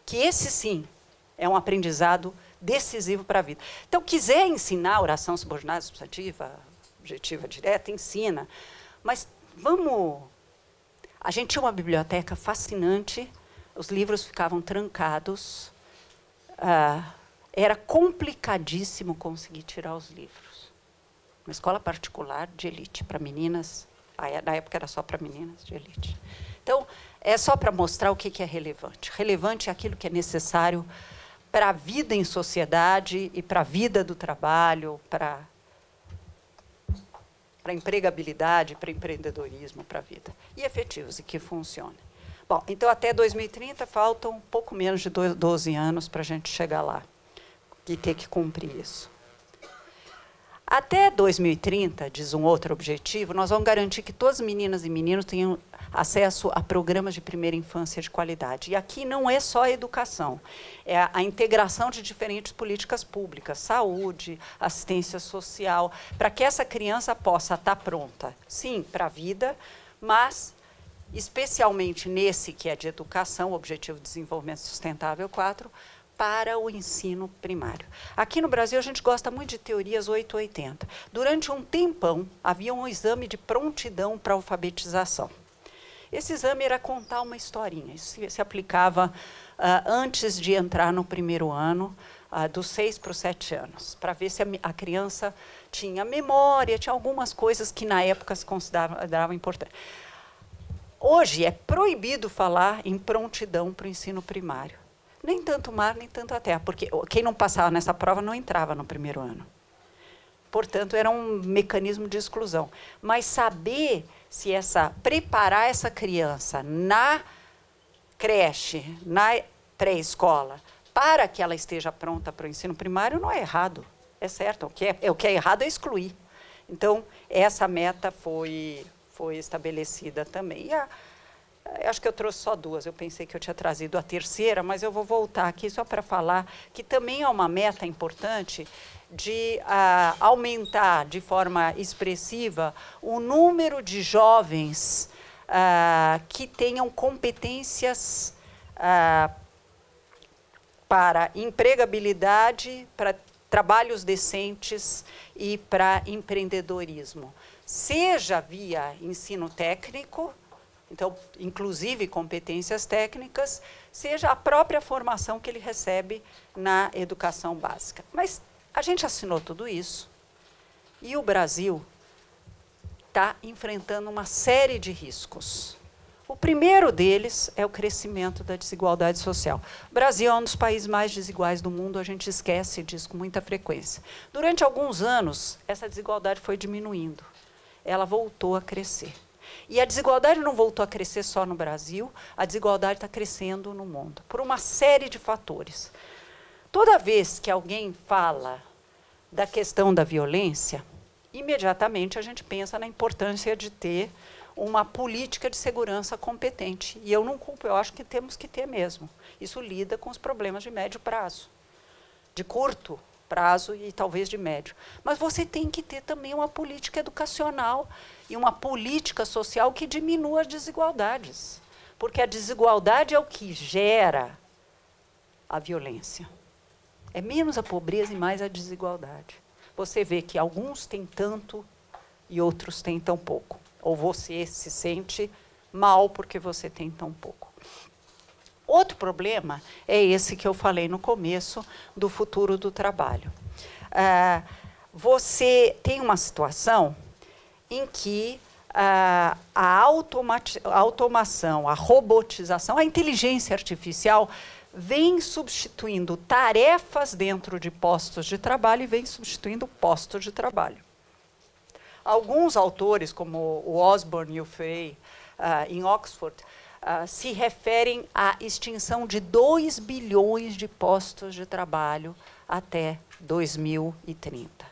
Que esse, sim, é um aprendizado decisivo para a vida. Então, quiser ensinar oração subordinada, substantiva, objetiva, direta, ensina. Mas vamos... A gente tinha uma biblioteca fascinante, os livros ficavam trancados, era complicadíssimo conseguir tirar os livros. Uma escola particular de elite, para meninas, na época era só para meninas de elite. Então, é só para mostrar o que é relevante. Relevante é aquilo que é necessário para a vida em sociedade e para a vida do trabalho, para a empregabilidade, para empreendedorismo, para a vida. E efetivos, e que funcionem. Bom, então, até 2030, faltam um pouco menos de 12 anos para a gente chegar lá e ter que cumprir isso. Até 2030, diz um outro objetivo, nós vamos garantir que todas as meninas e meninos tenham acesso a programas de primeira infância de qualidade. E aqui não é só a educação, é a integração de diferentes políticas públicas, saúde, assistência social, para que essa criança possa estar pronta, sim, para a vida, mas especialmente nesse que é de educação, Objetivo de Desenvolvimento Sustentável 4, para o ensino primário. Aqui no Brasil, a gente gosta muito de teorias 880. Durante um tempão, havia um exame de prontidão para alfabetização. Esse exame era contar uma historinha. Isso se aplicava antes de entrar no primeiro ano, dos 6 para os 7 anos, para ver se a criança tinha memória, tinha algumas coisas que na época se consideravam importantes. Hoje é proibido falar em prontidão para o ensino primário. Nem tanto mar, nem tanto a terra, porque quem não passava nessa prova não entrava no primeiro ano. Portanto, era um mecanismo de exclusão. Mas saber se preparar essa criança na creche, na pré-escola, para que ela esteja pronta para o ensino primário, não é errado. É certo. O que é errado é excluir. Então, essa meta foi estabelecida também. E acho que eu trouxe só 2, eu pensei que eu tinha trazido a terceira, mas eu vou voltar aqui só para falar que também é uma meta importante de aumentar de forma expressiva o número de jovens que tenham competências para empregabilidade, para trabalhos decentes e para empreendedorismo. Seja via ensino técnico, então, inclusive competências técnicas, seja a própria formação que ele recebe na educação básica. Mas a gente assinou tudo isso e o Brasil está enfrentando uma série de riscos. O primeiro deles é o crescimento da desigualdade social. O Brasil é um dos países mais desiguais do mundo, a gente esquece disso com muita frequência. Durante alguns anos, essa desigualdade foi diminuindo. Ela voltou a crescer. E a desigualdade não voltou a crescer só no Brasil, a desigualdade está crescendo no mundo, por uma série de fatores. Toda vez que alguém fala da questão da violência, imediatamente a gente pensa na importância de ter uma política de segurança competente. E eu não culpo, eu acho que temos que ter mesmo. Isso lida com os problemas de médio prazo, de curto prazo e talvez de médio. Mas você tem que ter também uma política educacional e uma política social que diminua as desigualdades. Porque a desigualdade é o que gera a violência. É menos a pobreza e mais a desigualdade. Você vê que alguns têm tanto e outros têm tão pouco. Ou você se sente mal porque você tem tão pouco. Outro problema é esse que eu falei no começo, do futuro do trabalho. Você tem uma situação em que a automação, a robotização, a inteligência artificial vem substituindo tarefas dentro de postos de trabalho e vem substituindo postos de trabalho. Alguns autores, como o Osborne e o Frey, em Oxford, se referem à extinção de 2 bilhões de postos de trabalho até 2030.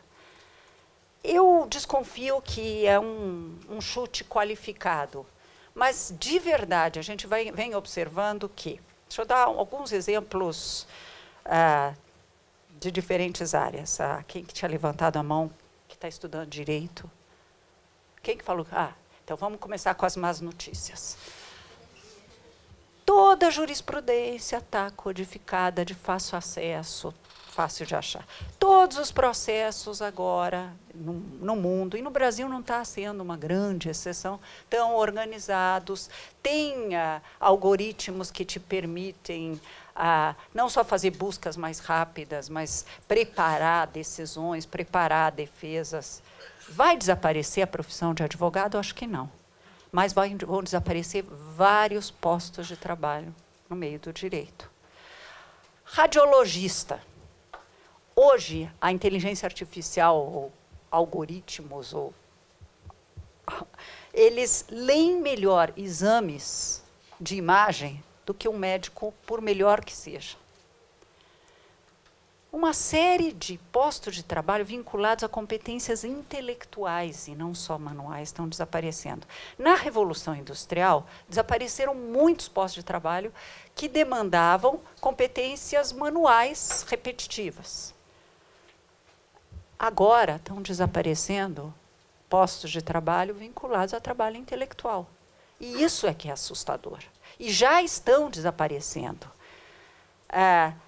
Eu desconfio que é um chute qualificado, mas, de verdade, a gente vem observando que Deixa eu dar alguns exemplos de diferentes áreas. Quem que tinha levantado a mão, que está estudando direito? Quem que falou? Então vamos começar com as más notícias. Toda a jurisprudência está codificada de fácil acesso, fácil de achar. Todos os processos agora, no mundo, e no Brasil não está sendo uma grande exceção, estão organizados, tem algoritmos que te permitem não só fazer buscas mais rápidas, mas preparar decisões, preparar defesas. Vai desaparecer a profissão de advogado? Acho que não. Mas vão desaparecer vários postos de trabalho no meio do direito. Radiologista. Hoje, a inteligência artificial, ou algoritmos, eles leem melhor exames de imagem do que um médico, por melhor que seja. Uma série de postos de trabalho vinculados a competências intelectuais e não só manuais estão desaparecendo. Na Revolução Industrial, desapareceram muitos postos de trabalho que demandavam competências manuais repetitivas. Agora estão desaparecendo postos de trabalho vinculados a trabalho intelectual. E isso é que é assustador. E já estão desaparecendo.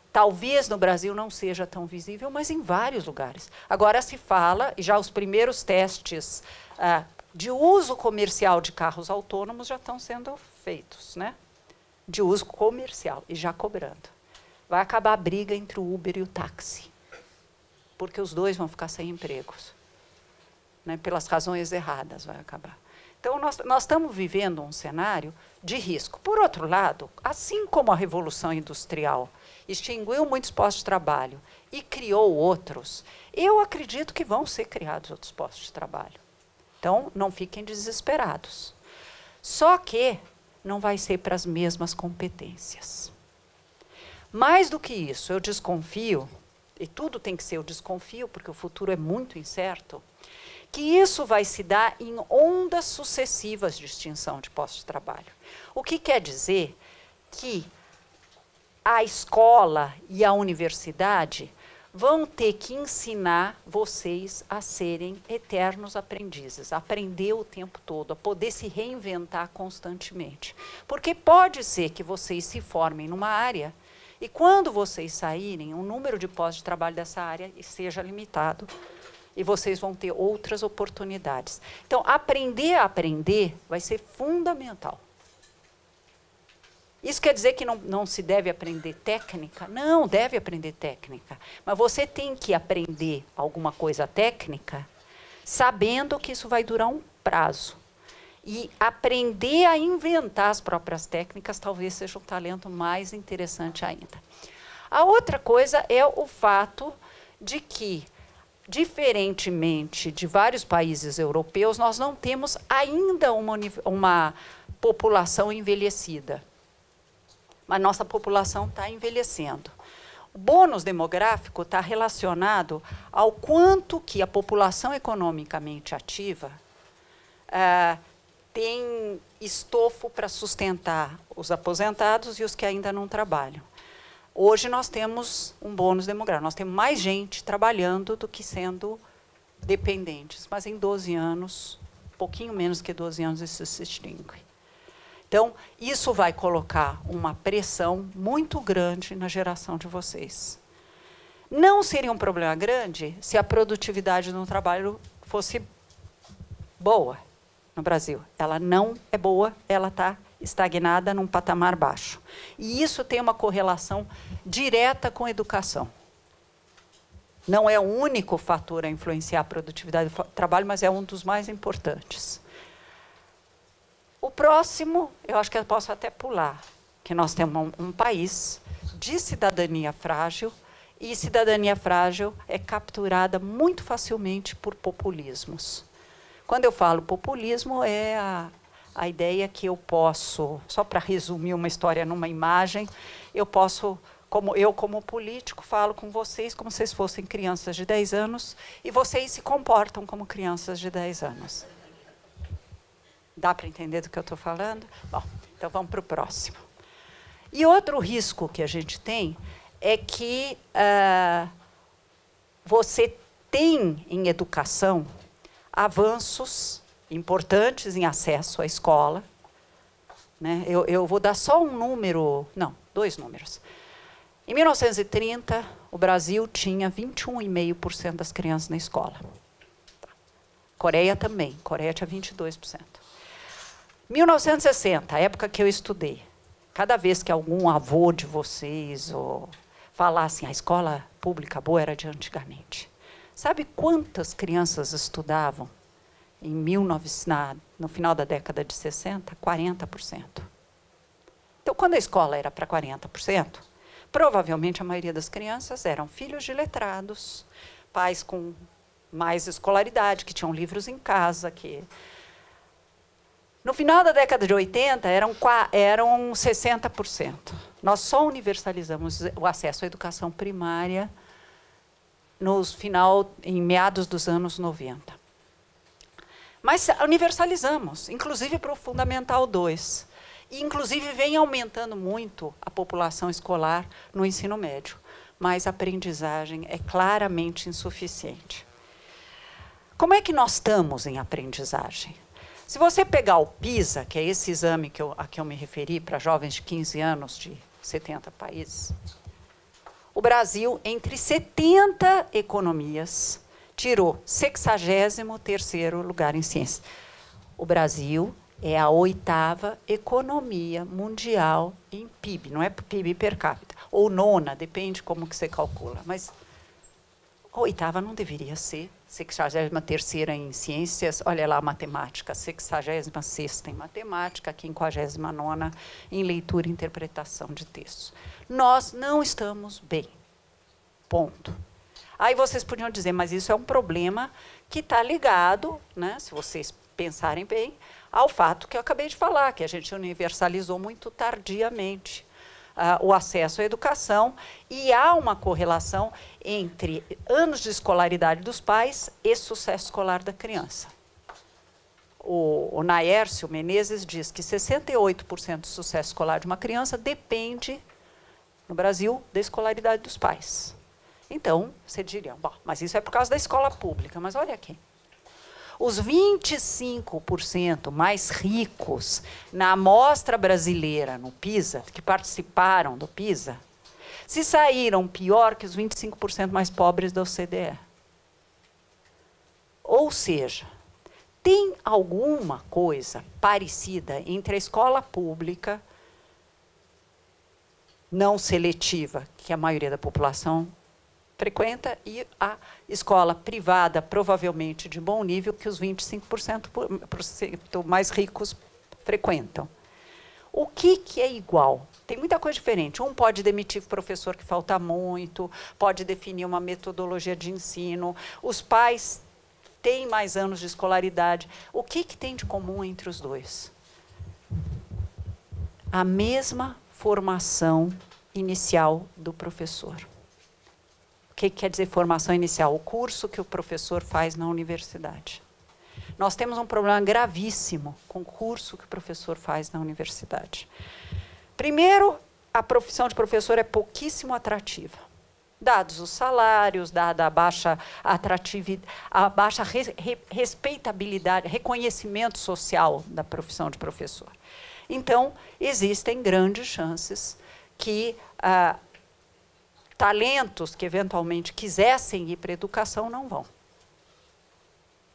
Talvez no Brasil não seja tão visível, mas em vários lugares. Agora se fala, e já os primeiros testes de uso comercial de carros autônomos já estão sendo feitos, né? De uso comercial, e já cobrando. Vai acabar a briga entre o Uber e o táxi, porque os dois vão ficar sem empregos. Né? Pelas razões erradas vai acabar. Então, nós estamos vivendo um cenário de risco. Por outro lado, assim como a Revolução Industrial extinguiu muitos postos de trabalho e criou outros, eu acredito que vão ser criados outros postos de trabalho. Então, não fiquem desesperados. Só que não vai ser para as mesmas competências. Mais do que isso, eu desconfio, e tudo tem que ser eu desconfio, porque o futuro é muito incerto, que isso vai se dar em ondas sucessivas de extinção de postos de trabalho. O que quer dizer que a escola e a universidade vão ter que ensinar vocês a serem eternos aprendizes, a aprender o tempo todo, a poder se reinventar constantemente. Porque pode ser que vocês se formem numa área e quando vocês saírem, o número de postos de trabalho dessa área seja limitado e vocês vão ter outras oportunidades. Então, aprender a aprender vai ser fundamental. Isso quer dizer que não se deve aprender técnica? Não, deve aprender técnica. Mas você tem que aprender alguma coisa técnica sabendo que isso vai durar um prazo. E aprender a inventar as próprias técnicas talvez seja um talento mais interessante ainda. A outra coisa é o fato de que, diferentemente de vários países europeus, nós não temos ainda uma população envelhecida. Mas nossa população está envelhecendo. O bônus demográfico está relacionado ao quanto que a população economicamente ativa tem estofo para sustentar os aposentados e os que ainda não trabalham. Hoje nós temos um bônus demográfico, nós temos mais gente trabalhando do que sendo dependentes, mas em 12 anos, um pouquinho menos que 12 anos, isso se extingue. Então, isso vai colocar uma pressão muito grande na geração de vocês. Não seria um problema grande se a produtividade no trabalho fosse boa no Brasil. Ela não é boa, ela está estagnada num patamar baixo. E isso tem uma correlação direta com a educação. Não é o único fator a influenciar a produtividade do trabalho, mas é um dos mais importantes. O próximo, eu acho que eu posso até pular, que nós temos um país de cidadania frágil, e cidadania frágil é capturada muito facilmente por populismos. Quando eu falo populismo, é a ideia que eu posso, só para resumir uma história numa imagem, eu posso, como político, falo com vocês como se vocês fossem crianças de 10 anos, e vocês se comportam como crianças de 10 anos. Dá para entender do que eu estou falando? Bom, então vamos para o próximo. E outro risco que a gente tem é que você tem em educação avanços importantes em acesso à escola, né? Eu vou dar só um número, não, 2 números. Em 1930, o Brasil tinha 21,5% das crianças na escola. Coreia também, Coreia tinha 22%. 1960, a época que eu estudei, cada vez que algum avô de vocês falasse a escola pública boa era de antigamente. Sabe quantas crianças estudavam no final da década de 60? 40%. Então, quando a escola era para 40%, provavelmente a maioria das crianças eram filhos de letrados, pais com mais escolaridade, que tinham livros em casa. No final da década de 80, eram 60%. Nós só universalizamos o acesso à educação primária em meados dos anos 90. Mas universalizamos, inclusive para o Fundamental 2. E, inclusive, vem aumentando muito a população escolar no ensino médio. Mas a aprendizagem é claramente insuficiente. Como é que nós estamos em aprendizagem? Se você pegar o PISA, que é esse exame a que eu me referi, para jovens de 15 anos de 70 países, o Brasil, entre 70 economias, tirou 63º lugar em ciência. O Brasil é a 8ª economia mundial em PIB, não é PIB per capita, ou 9ª, depende como que você calcula, mas a 8ª não deveria ser. 63ª em ciências, olha lá a matemática, 66ª em matemática, 59ª em leitura e interpretação de textos. Nós não estamos bem, ponto. Aí vocês podiam dizer, mas isso é um problema que está ligado, né, se vocês pensarem bem, ao fato que eu acabei de falar, que a gente universalizou muito tardiamente o acesso à educação, e há uma correlação entre anos de escolaridade dos pais e sucesso escolar da criança. O Naércio Menezes diz que 68% do sucesso escolar de uma criança depende, no Brasil, da escolaridade dos pais. Então, você diria, bom, mas isso é por causa da escola pública. Mas olha aqui. Os 25% mais ricos na amostra brasileira, no PISA, que participaram do PISA, se saíram pior que os 25% mais pobres da OCDE. Ou seja, tem alguma coisa parecida entre a escola pública não seletiva, que a maioria da população frequenta, e a escola privada, provavelmente de bom nível, que os 25% mais ricos frequentam. O que é igual? Tem muita coisa diferente. Um pode demitir o professor que falta muito, pode definir uma metodologia de ensino, os pais têm mais anos de escolaridade. O que tem de comum entre os dois? A mesma formação inicial do professor. O que quer dizer formação inicial? O curso que o professor faz na universidade. Nós temos um problema gravíssimo com o curso que o professor faz na universidade. Primeiro, a profissão de professor é pouquíssimo atrativa. Dados os salários, dada a baixa atratividade, a baixa respeitabilidade, reconhecimento social da profissão de professor. Então, existem grandes chances que talentos que eventualmente quisessem ir para a educação não vão.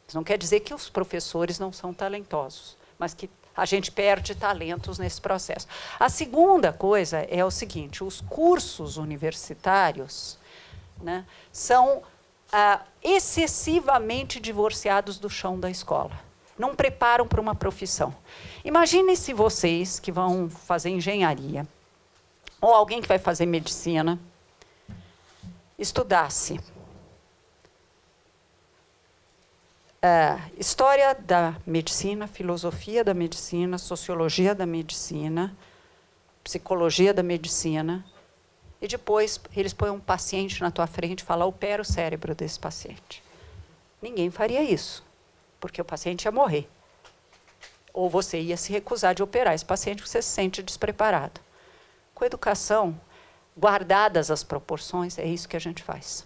Isso não quer dizer que os professores não são talentosos, mas que a gente perde talentos nesse processo. A segunda coisa é o seguinte, os cursos universitários, né, são excessivamente divorciados do chão da escola. Não preparam para uma profissão. Imaginem se vocês que vão fazer engenharia, ou alguém que vai fazer medicina, estudasse história da medicina, filosofia da medicina, sociologia da medicina, psicologia da medicina, e depois eles põem um paciente na tua frente e falam, opera o cérebro desse paciente. Ninguém faria isso, porque o paciente ia morrer. Ou você ia se recusar de operar esse paciente porque você se sente despreparado. Com a educação, guardadas as proporções, é isso que a gente faz.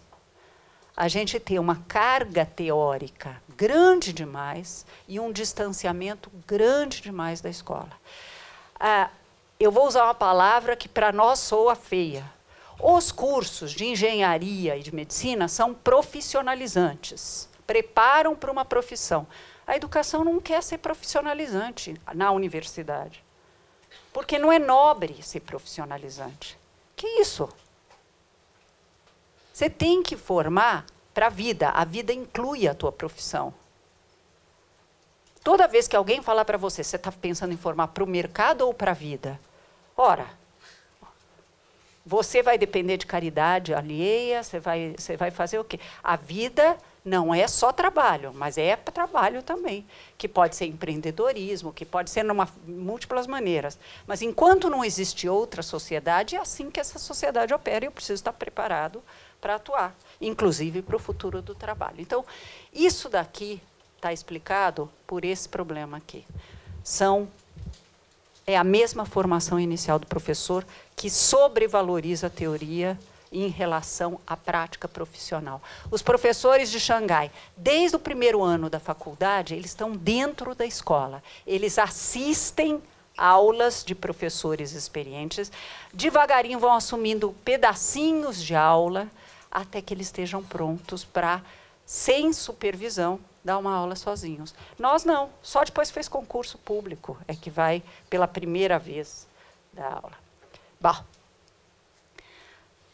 A gente tem uma carga teórica grande demais e um distanciamento grande demais da escola. Eu vou usar uma palavra que para nós soa feia. Os cursos de engenharia e de medicina são profissionalizantes, preparam para uma profissão. A educação não quer ser profissionalizante na universidade, porque não é nobre ser profissionalizante. Que isso? Você tem que formar para a vida. A vida inclui a tua profissão. Toda vez que alguém falar para você, você está pensando em formar para o mercado ou para a vida? Ora, você vai depender de caridade alheia, você vai fazer o quê? A vida não é só trabalho, mas é trabalho também, que pode ser empreendedorismo, que pode ser de múltiplas maneiras. Mas enquanto não existe outra sociedade, é assim que essa sociedade opera e eu preciso estar preparado para atuar, inclusive para o futuro do trabalho. Então, isso daqui está explicado por esse problema aqui. É a mesma formação inicial do professor que sobrevaloriza a teoria em relação à prática profissional. Os professores de Xangai, desde o primeiro ano da faculdade, eles estão dentro da escola. Eles assistem aulas de professores experientes, devagarinho vão assumindo pedacinhos de aula, até que eles estejam prontos para, sem supervisão, dar uma aula sozinhos. Nós não, só depois fez concurso público, é que vai pela primeira vez dar aula. Bom,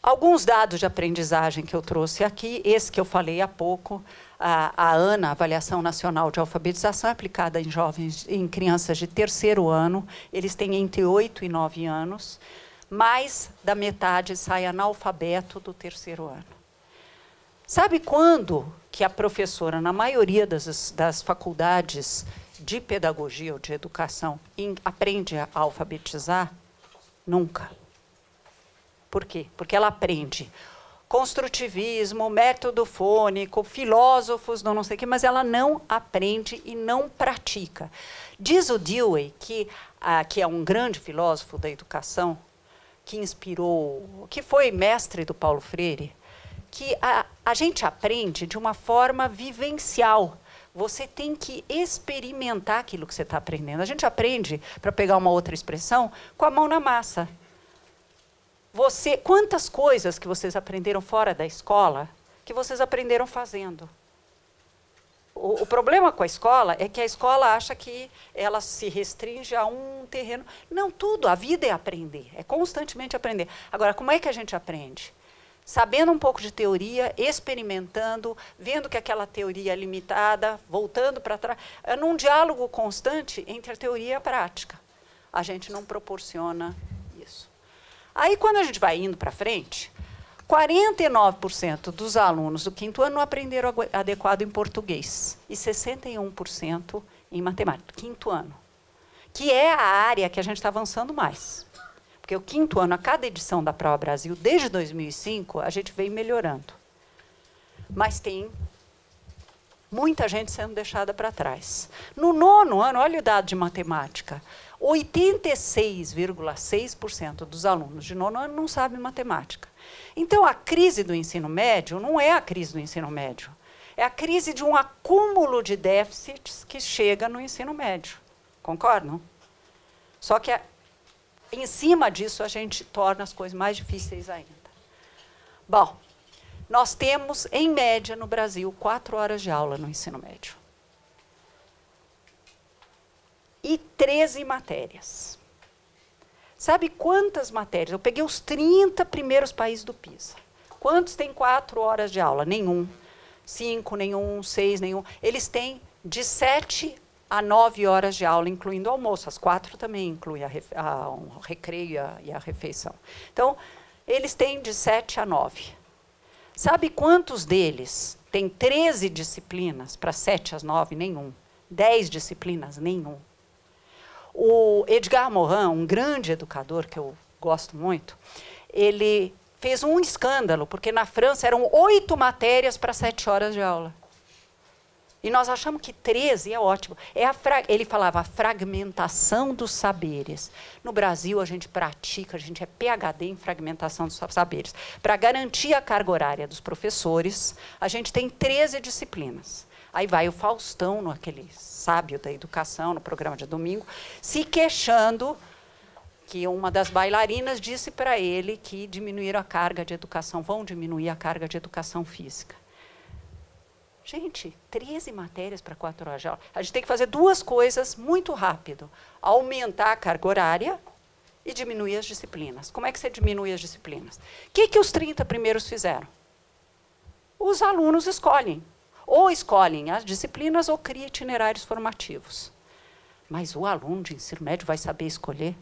alguns dados de aprendizagem que eu trouxe aqui, esse que eu falei há pouco, a ANA, Avaliação Nacional de Alfabetização, é aplicada em jovens, em crianças de terceiro ano, eles têm entre 8 e 9 anos, mais da metade sai analfabeto do terceiro ano. Sabe quando que a professora, na maioria das faculdades de pedagogia ou de educação, aprende a alfabetizar? Nunca. Por quê? Porque ela aprende construtivismo, método fônico, filósofos, não sei o quê, mas ela não aprende e não pratica. Diz o Dewey, que é um grande filósofo da educação, que inspirou, que foi mestre do Paulo Freire, que a gente aprende de uma forma vivencial. Você tem que experimentar aquilo que você está aprendendo. A gente aprende, para pegar uma outra expressão, com a mão na massa. Quantas coisas que vocês aprenderam fora da escola, que vocês aprenderam fazendo? O problema com a escola é que a escola acha que ela se restringe a um terreno. Não, tudo, a vida é aprender, é constantemente aprender. Agora, como é que a gente aprende? Sabendo um pouco de teoria, experimentando, vendo que aquela teoria é limitada, voltando para trás, num diálogo constante entre a teoria e a prática. A gente não proporciona isso. Aí, quando a gente vai indo para frente, 49% dos alunos do quinto ano não aprenderam adequado em português e 61% em matemática, quinto ano, que é a área que a gente está avançando mais. Porque o quinto ano, a cada edição da Prova Brasil, desde 2005, a gente vem melhorando. Mas tem muita gente sendo deixada para trás. No nono ano, olha o dado de matemática, 86,6% dos alunos de nono ano não sabem matemática. Então, a crise do ensino médio não é a crise do ensino médio, é a crise de um acúmulo de déficits que chega no ensino médio. Concordam? Só que em cima disso, a gente torna as coisas mais difíceis ainda. Bom, nós temos, em média, no Brasil, 4 horas de aula no ensino médio. E 13 matérias. Sabe quantas matérias? Eu peguei os 30 primeiros países do PISA. Quantos têm 4 horas de aula? Nenhum. 5, nenhum. 6, nenhum. Eles têm de 7 a 9 horas de aula, incluindo o almoço. As 4 também incluem o recreio e a refeição. Então, eles têm de 7 a 9. Sabe quantos deles têm 13 disciplinas para 7 às 9? Nenhum. 10 disciplinas? Nenhum. O Edgar Morin, um grande educador que eu gosto muito, ele fez um escândalo, porque na França eram 8 matérias para 7 horas de aula. E nós achamos que 13 é ótimo. Ele falava a fragmentação dos saberes. No Brasil, a gente pratica, a gente é PhD em fragmentação dos saberes. Para garantir a carga horária dos professores, a gente tem 13 disciplinas. Aí vai o Faustão, aquele sábio da educação, no programa de domingo, se queixando que uma das bailarinas disse para ele que diminuíram a carga de educação, vão diminuir a carga de educação física. Gente, 13 matérias para 4 horas de aula. A gente tem que fazer duas coisas muito rápido. Aumentar a carga horária e diminuir as disciplinas. Como é que você diminui as disciplinas? O que os 30 primeiros fizeram? Os alunos escolhem. Ou escolhem as disciplinas ou criam itinerários formativos. Mas o aluno de ensino médio vai saber escolher?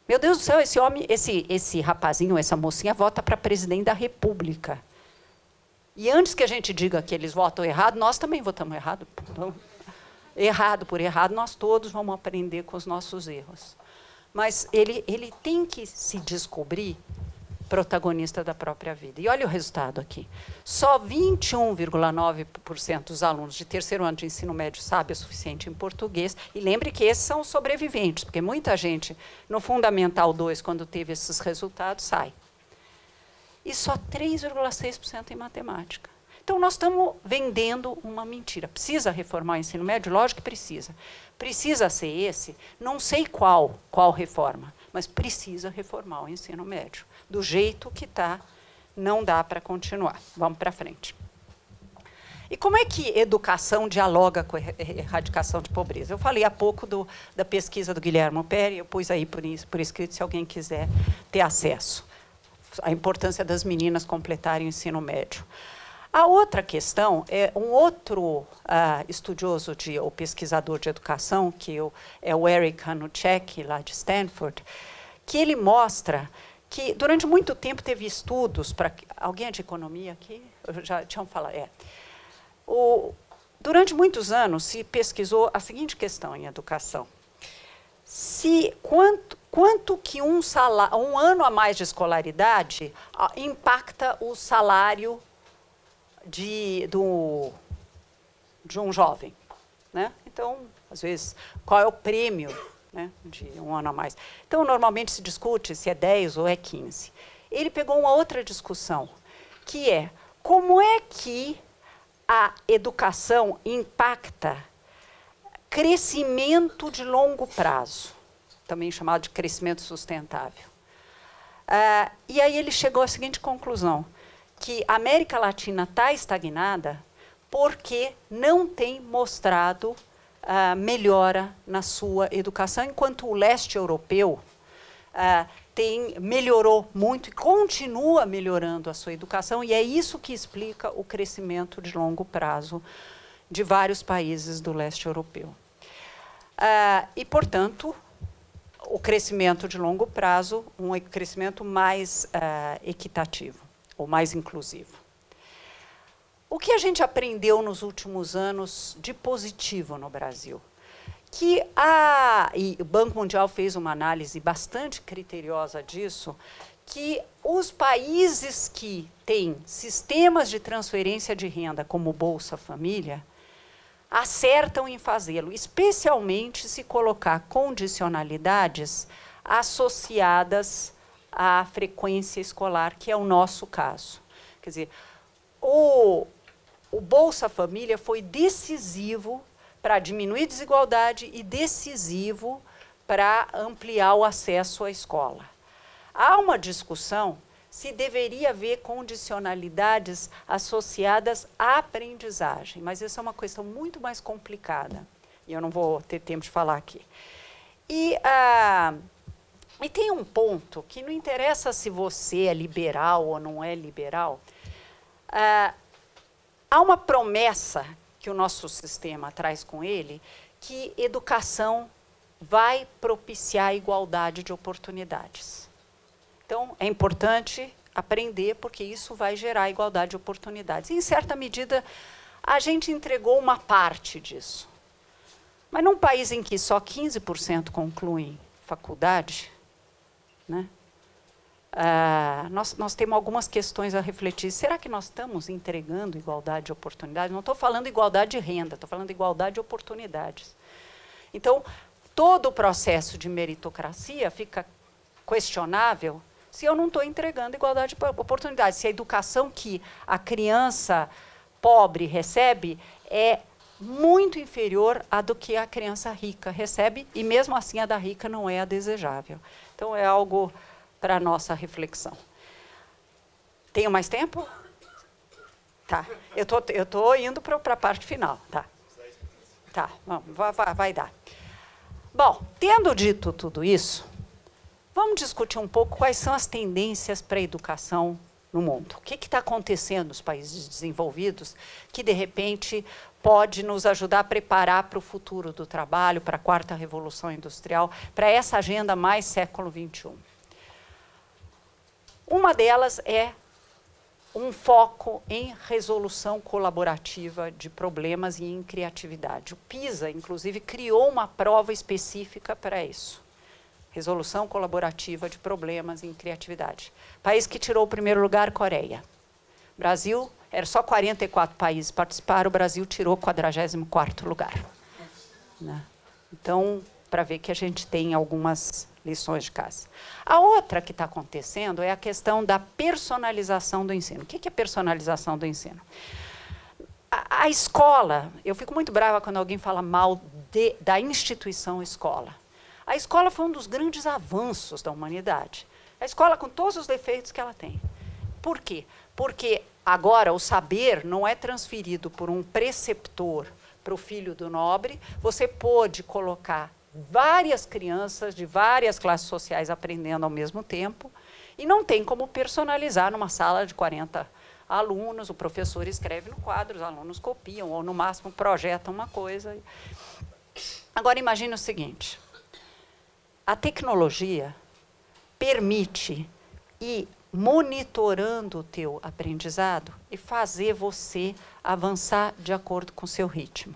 Meu Deus do céu, esse homem, esse rapazinho, essa mocinha vota para presidente da República. E antes que a gente diga que eles votam errado, nós também votamos errado. Então, errado por errado, nós todos vamos aprender com os nossos erros. Mas ele tem que se descobrir protagonista da própria vida. E olha o resultado aqui. Só 21,9% dos alunos de terceiro ano de ensino médio sabem o suficiente em português. E lembre que esses são os sobreviventes, porque muita gente, no Fundamental 2, quando teve esses resultados, sai. E só 3,6% em matemática. Então, nós estamos vendendo uma mentira. Precisa reformar o ensino médio? Lógico que precisa. Precisa ser esse? Não sei qual reforma, mas precisa reformar o ensino médio. Do jeito que está, não dá para continuar. Vamos para frente. E como é que educação dialoga com a erradicação de pobreza? Eu falei há pouco da pesquisa do Guilherme Peri, eu pus aí por escrito, se alguém quiser ter acesso. A importância das meninas completarem o ensino médio. A outra questão é um outro estudioso ou pesquisador de educação, que é o Eric Hanushek, lá de Stanford, que ele mostra que durante muito tempo teve estudos para... Alguém é de economia aqui? Já tinham falado. Durante muitos anos se pesquisou a seguinte questão em educação. Quanto que um ano a mais de escolaridade impacta o salário de um jovem, né? Então, às vezes, qual é o prêmio, né, de um ano a mais? Então, normalmente se discute se é 10 ou é 15. Ele pegou uma outra discussão, que é como é que a educação impacta crescimento de longo prazo, também chamado de crescimento sustentável. E aí ele chegou à seguinte conclusão, que a América Latina está estagnada porque não tem mostrado melhora na sua educação, enquanto o leste europeu melhorou muito e continua melhorando a sua educação, e é isso que explica o crescimento de longo prazo de vários países do leste europeu. E, portanto, o crescimento de longo prazo, um crescimento mais equitativo, ou mais inclusivo. O que a gente aprendeu nos últimos anos de positivo no Brasil? E o Banco Mundial fez uma análise bastante criteriosa disso, que os países que têm sistemas de transferência de renda, como Bolsa Família, acertam em fazê-lo, especialmente se colocar condicionalidades associadas à frequência escolar, que é o nosso caso. Quer dizer, o Bolsa Família foi decisivo para diminuir a desigualdade e decisivo para ampliar o acesso à escola. Há uma discussão se deveria haver condicionalidades associadas à aprendizagem, mas isso é uma questão muito mais complicada, e eu não vou ter tempo de falar aqui. E tem um ponto que não interessa se você é liberal ou não é liberal, há uma promessa que o nosso sistema traz com ele, que educação vai propiciar a igualdade de oportunidades. Então, é importante aprender, porque isso vai gerar igualdade de oportunidades. E, em certa medida, a gente entregou uma parte disso. Mas num país em que só 15% concluem faculdade, né, nós temos algumas questões a refletir. Será que nós estamos entregando igualdade de oportunidades? Não estou falando igualdade de renda, estou falando igualdade de oportunidades. Então, todo o processo de meritocracia fica questionável se eu não estou entregando igualdade de oportunidades, se a educação que a criança pobre recebe é muito inferior à do que a criança rica recebe, e mesmo assim a da rica não é a desejável. Então, é algo para a nossa reflexão. Tenho mais tempo? Tá. Eu tô indo para a parte final. Tá. Tá, vai dar. Bom, tendo dito tudo isso, vamos discutir um pouco quais são as tendências para a educação no mundo. O que está acontecendo nos países desenvolvidos que, de repente, pode nos ajudar a preparar para o futuro do trabalho, para a quarta revolução industrial, para essa agenda mais século XXI. Uma delas é um foco em resolução colaborativa de problemas e em criatividade. O PISA, inclusive, criou uma prova específica para isso. Resolução colaborativa de problemas em criatividade. País que tirou o primeiro lugar, Coreia. Brasil, era só 44 países participaram, o Brasil tirou o 44º lugar. Né? Então, para ver que a gente tem algumas lições de casa. A outra que está acontecendo é a questão da personalização do ensino. O que é personalização do ensino? A escola, eu fico muito brava quando alguém fala mal da instituição escola. A escola foi um dos grandes avanços da humanidade. A escola com todos os defeitos que ela tem. Por quê? Porque agora o saber não é transferido por um preceptor para o filho do nobre, você pode colocar várias crianças de várias classes sociais aprendendo ao mesmo tempo, e não tem como personalizar numa sala de 40 alunos, o professor escreve no quadro, os alunos copiam, ou no máximo projetam uma coisa. Agora imagine o seguinte, a tecnologia permite ir monitorando o teu aprendizado e fazer você avançar de acordo com o seu ritmo.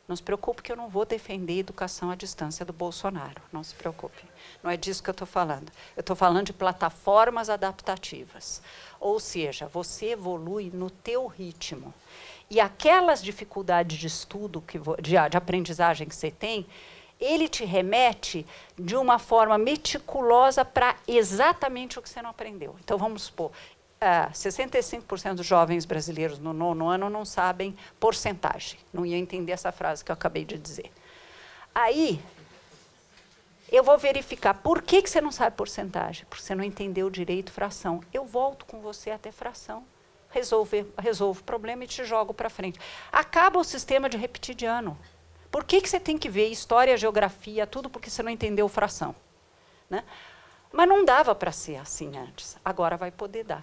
Não se preocupe que eu não vou defender a educação à distância do Bolsonaro. Não se preocupe. Não é disso que eu estou falando. Eu estou falando de plataformas adaptativas. Ou seja, você evolui no teu ritmo. E aquelas dificuldades de estudo, de aprendizagem que você tem, ele te remete de uma forma meticulosa para exatamente o que você não aprendeu. Então, vamos supor, 65% dos jovens brasileiros no 9º ano não sabem porcentagem. Não ia entender essa frase que eu acabei de dizer. Aí, eu vou verificar por que você não sabe porcentagem. Porque você não entendeu direito fração. Eu volto com você até fração, resolvo o problema e te jogo para frente. Acaba o sistema de repetir de ano. Por que você tem que ver história, geografia, tudo porque você não entendeu fração? Né? Mas não dava para ser assim antes. Agora vai poder dar.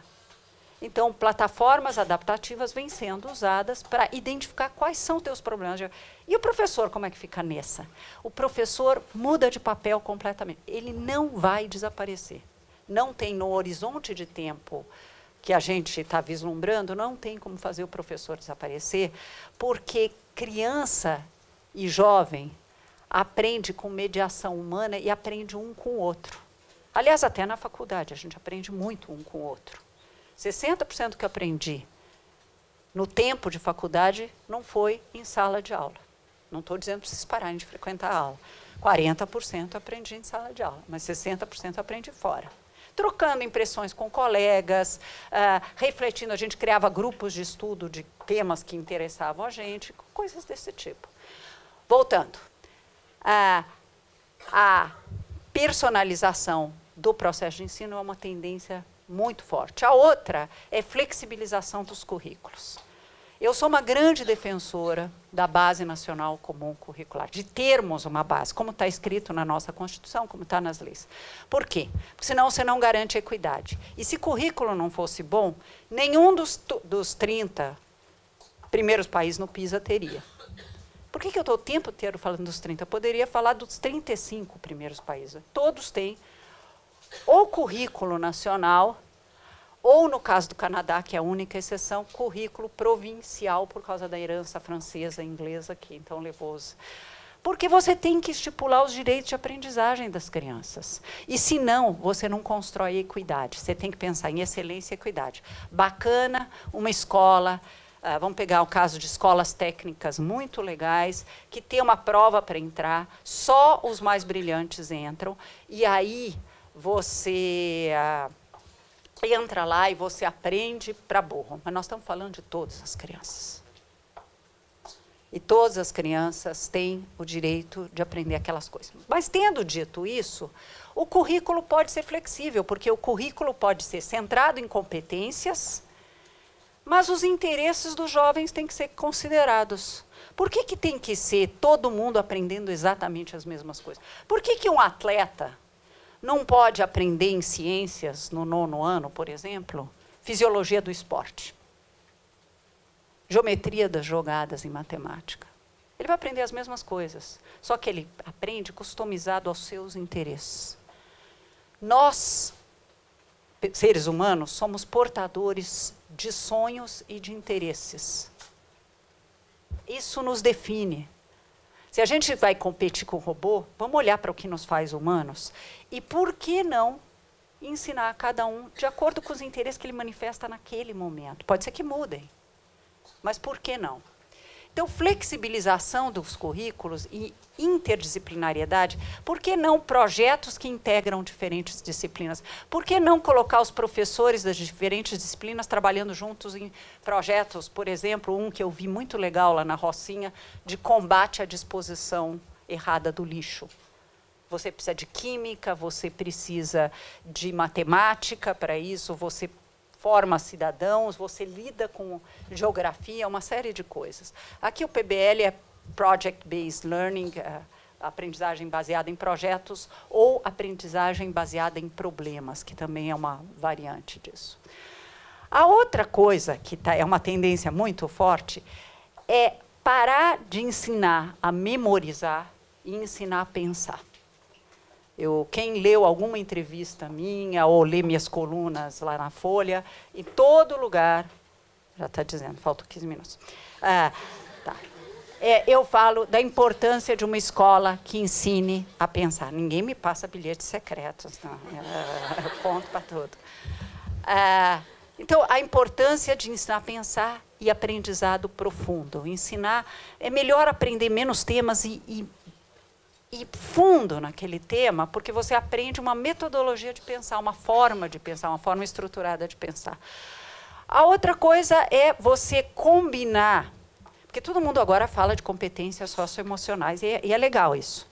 Então, plataformas adaptativas vêm sendo usadas para identificar quais são os teus problemas. E o professor, como é que fica nessa? O professor muda de papel completamente. Ele não vai desaparecer. Não tem no horizonte de tempo que a gente está vislumbrando, não tem como fazer o professor desaparecer, porque criança e jovem aprende com mediação humana e aprende um com o outro. Aliás, até na faculdade, a gente aprende muito um com o outro. 60% do que eu aprendi no tempo de faculdade não foi em sala de aula. Não estou dizendo para vocês pararem de frequentar a aula. 40% aprendi em sala de aula, mas 60% aprendi fora. Trocando impressões com colegas, refletindo, a gente criava grupos de estudo de temas que interessavam a gente, coisas desse tipo. Voltando, a personalização do processo de ensino é uma tendência muito forte. A outra é flexibilização dos currículos. Eu sou uma grande defensora da Base Nacional Comum Curricular, de termos uma base, como está escrito na nossa Constituição, como está nas leis. Por quê? Porque senão você não garante equidade. E se currículo não fosse bom, nenhum dos 30 primeiros países no PISA teria. Por que eu estou o tempo inteiro falando dos 30? Eu poderia falar dos 35 primeiros países. Todos têm ou currículo nacional, ou, no caso do Canadá, que é a única exceção, currículo provincial, por causa da herança francesa e inglesa aqui. Então, levou-os. Porque você tem que estipular os direitos de aprendizagem das crianças. E, se não, você não constrói equidade. Você tem que pensar em excelência e equidade. Bacana, uma escola, vamos pegar o caso de escolas técnicas muito legais, que tem uma prova para entrar, só os mais brilhantes entram, e aí você entra lá e você aprende para burro. Mas nós estamos falando de todas as crianças. E todas as crianças têm o direito de aprender aquelas coisas. Mas, tendo dito isso, o currículo pode ser flexível, porque o currículo pode ser centrado em competências, mas os interesses dos jovens têm que ser considerados. Por que tem que ser todo mundo aprendendo exatamente as mesmas coisas? Por que um atleta não pode aprender em ciências no 9º ano, por exemplo, fisiologia do esporte? Geometria das jogadas em matemática. Ele vai aprender as mesmas coisas, só que ele aprende customizado aos seus interesses. Nós, seres humanos, somos portadores de sonhos e de interesses. Isso nos define. Se a gente vai competir com o robô, vamos olhar para o que nos faz humanos e por que não ensinar a cada um de acordo com os interesses que ele manifesta naquele momento. Pode ser que mudem. Mas por que não? Então, flexibilização dos currículos e interdisciplinariedade, por que não projetos que integram diferentes disciplinas? Por que não colocar os professores das diferentes disciplinas trabalhando juntos em projetos, por exemplo, um que eu vi muito legal lá na Rocinha, de combate à disposição errada do lixo. Você precisa de química, você precisa de matemática para isso, você forma cidadãos, você lida com geografia, uma série de coisas. Aqui o PBL é Project Based Learning, aprendizagem baseada em projetos, ou aprendizagem baseada em problemas, que também é uma variante disso. A outra coisa, que é uma tendência muito forte, é parar de ensinar a memorizar e ensinar a pensar. Quem leu alguma entrevista minha ou lê minhas colunas lá na Folha, em todo lugar, já está dizendo, faltam 15 minutos, tá. Eu falo da importância de uma escola que ensine a pensar. Ninguém me passa bilhetes secretos, não. Eu conto para tudo. Então, a importância de ensinar a pensar e aprendizado profundo. Ensinar, é melhor aprender menos temas e fundo naquele tema, porque você aprende uma metodologia de pensar, uma forma de pensar, uma forma estruturada de pensar. A outra coisa é você combinar, porque todo mundo agora fala de competências socioemocionais, e é legal isso.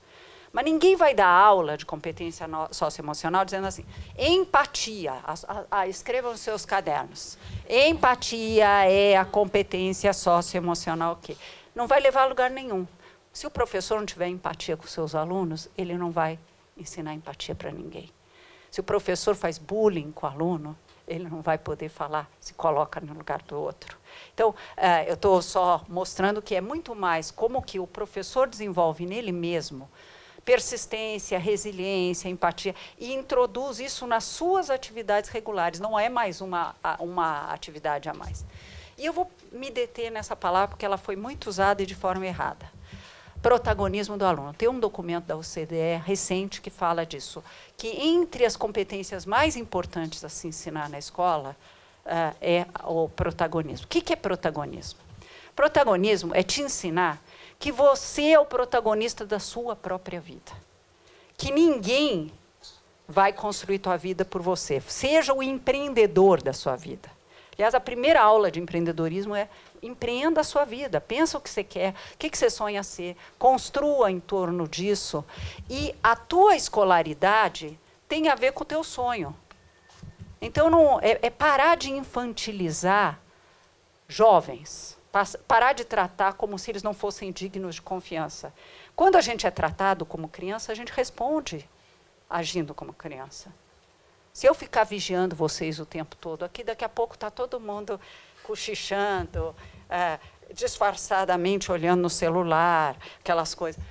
Mas ninguém vai dar aula de competência socioemocional dizendo assim, empatia, escrevam nos seus cadernos, empatia é a competência socioemocional que não vai levar a lugar nenhum. Se o professor não tiver empatia com seus alunos, ele não vai ensinar empatia para ninguém. Se o professor faz bullying com o aluno, ele não vai poder falar, se coloca no lugar do outro. Então, eu estou só mostrando que é muito mais como que o professor desenvolve nele mesmo persistência, resiliência, empatia, e introduz isso nas suas atividades regulares, não é mais uma atividade a mais. E eu vou me deter nessa palavra, porque ela foi muito usada e de forma errada. Protagonismo do aluno. Tem um documento da OCDE recente que fala disso, que entre as competências mais importantes a se ensinar na escola é o protagonismo. O que é protagonismo? Protagonismo é te ensinar que você é o protagonista da sua própria vida. Que ninguém vai construir tua vida por você. Seja o empreendedor da sua vida. Aliás, a primeira aula de empreendedorismo é empreenda a sua vida, pensa o que você quer, o que você sonha ser, construa em torno disso. E a tua escolaridade tem a ver com o teu sonho. Então, é parar de infantilizar jovens, parar de tratar como se eles não fossem dignos de confiança. Quando a gente é tratado como criança, a gente responde agindo como criança. Se eu ficar vigiando vocês o tempo todo aqui, daqui a pouco está todo mundo cochichando, disfarçadamente olhando no celular, aquelas coisas.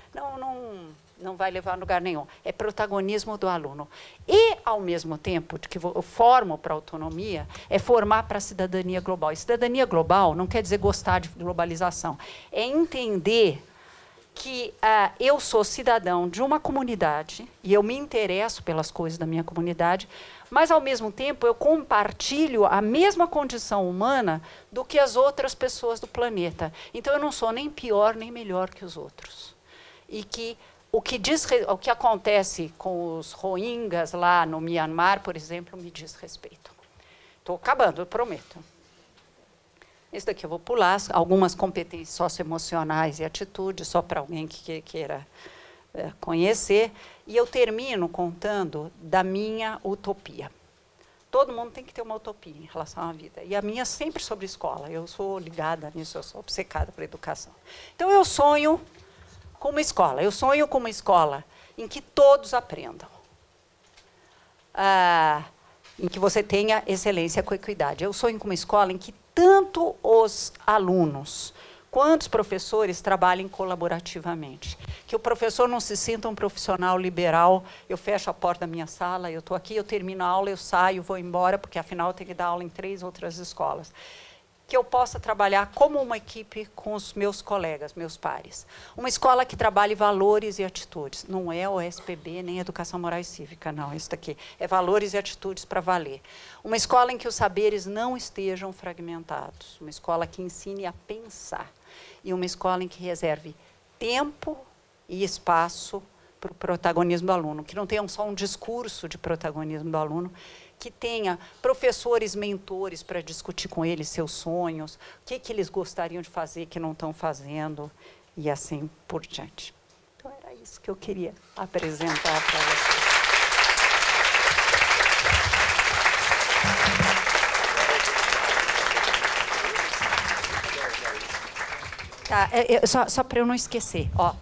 Não vai levar a lugar nenhum. É protagonismo do aluno. E, ao mesmo tempo, que eu formo para a autonomia, é formar para a cidadania global. E cidadania global não quer dizer gostar de globalização. É entender que eu sou cidadão de uma comunidade e eu me interesso pelas coisas da minha comunidade, mas, ao mesmo tempo, eu compartilho a mesma condição humana do que as outras pessoas do planeta. Então, eu não sou nem pior nem melhor que os outros. E que o que acontece com os Rohingyas lá no Myanmar, por exemplo, me diz respeito. Estou acabando, eu prometo. Esse daqui eu vou pular, algumas competências socioemocionais e atitudes, só para alguém que queira conhecer. E eu termino contando da minha utopia. Todo mundo tem que ter uma utopia em relação à vida. E a minha sempre sobre escola. Eu sou ligada nisso, eu sou obcecada por educação. Então, eu sonho com uma escola. Eu sonho com uma escola em que todos aprendam. Em que você tenha excelência com equidade. Eu sonho com uma escola em que tanto os alunos quanto os professores trabalhem colaborativamente. Que o professor não se sinta um profissional liberal, eu fecho a porta da minha sala, eu estou aqui, eu termino a aula, eu saio, vou embora, porque afinal eu tenho que dar aula em 3 outras escolas. Que eu possa trabalhar como uma equipe com os meus colegas, meus pares. Uma escola que trabalhe valores e atitudes. Não é o SPB, nem Educação Moral e Cívica, não. Isso daqui é valores e atitudes para valer. Uma escola em que os saberes não estejam fragmentados. Uma escola que ensine a pensar. E uma escola em que reserve tempo e espaço para o protagonismo do aluno. Que não tenha só um discurso de protagonismo do aluno, que tenha professores, mentores para discutir com eles seus sonhos, o que eles gostariam de fazer que não estão fazendo, e assim por diante. Então, era isso que eu queria apresentar para vocês. Tá, só para eu não esquecer, ó.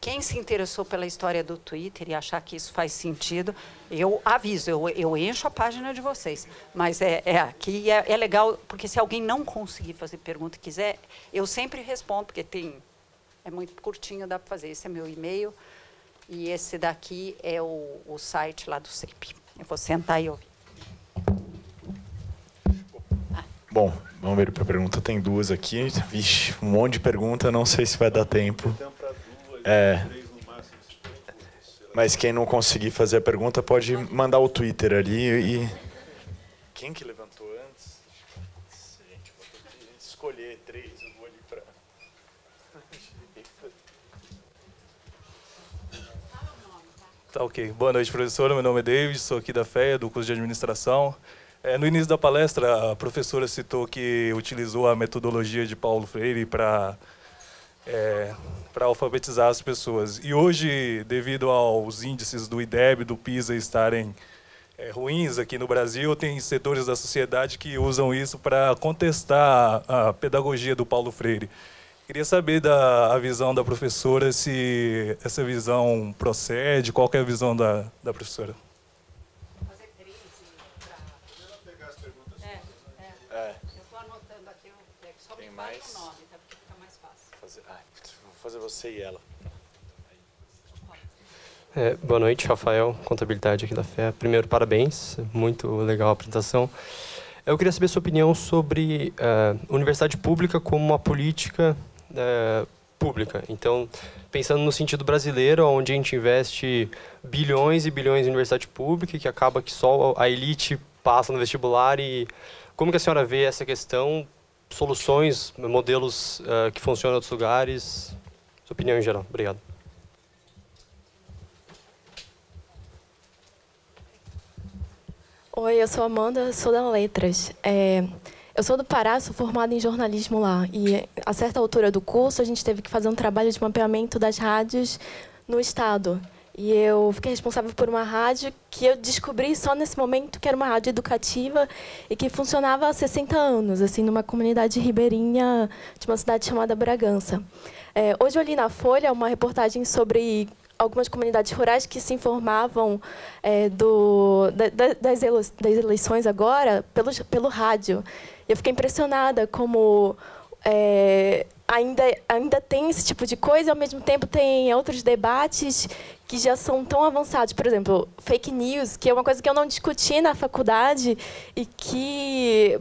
Quem se interessou pela história do Twitter e achar que isso faz sentido, eu aviso, eu encho a página de vocês. Mas aqui é legal, porque se alguém não conseguir fazer pergunta e quiser, eu sempre respondo, porque é muito curtinho, dá para fazer. Esse é meu e-mail e esse daqui é o site lá do CEP. Eu vou sentar e ouvir. Bom, vamos ver para a pergunta. Tem 2 aqui. Vixe, um monte de pergunta, não sei se vai dar tempo. Mas quem não conseguir fazer a pergunta pode mandar o Twitter ali e... Quem que levantou antes? Gente, vou ter que escolher 3, eu vou ali para... Tá, ok. Boa noite, professora. Meu nome é David, sou aqui da FEA, do curso de administração. No início da palestra, a professora citou que utilizou a metodologia de Paulo Freire para alfabetizar as pessoas. E hoje, devido aos índices do IDEB, do PISA estarem ruins aqui no Brasil, tem setores da sociedade que usam isso para contestar a pedagogia do Paulo Freire. Queria saber a visão da professora, se essa visão procede, qual que é a visão da professora. Vou fazer você e ela. Boa noite, Rafael, Contabilidade aqui da FEA. Primeiro, parabéns, muito legal a apresentação. Eu queria saber a sua opinião sobre universidade pública como uma política pública. Então, pensando no sentido brasileiro, onde a gente investe bilhões e bilhões em universidade pública, que acaba que só a elite passa no vestibular. E como que a senhora vê essa questão, soluções, modelos que funcionam em outros lugares? Sua opinião em geral. Obrigado. Oi, eu sou Amanda, sou da Letras. Eu sou do Pará, sou formada em jornalismo lá. E, a certa altura do curso, a gente teve que fazer um trabalho de mapeamento das rádios no estado. E eu fiquei responsável por uma rádio que eu descobri só nesse momento que era uma rádio educativa e que funcionava há 60 anos, assim, numa comunidade ribeirinha de uma cidade chamada Bragança. Hoje eu li na Folha uma reportagem sobre algumas comunidades rurais que se informavam das eleições agora pelo rádio. E eu fiquei impressionada como ainda tem esse tipo de coisa, e, ao mesmo tempo, tem outros debates que já são tão avançados. Por exemplo, fake news, que é uma coisa que eu não discuti na faculdade e que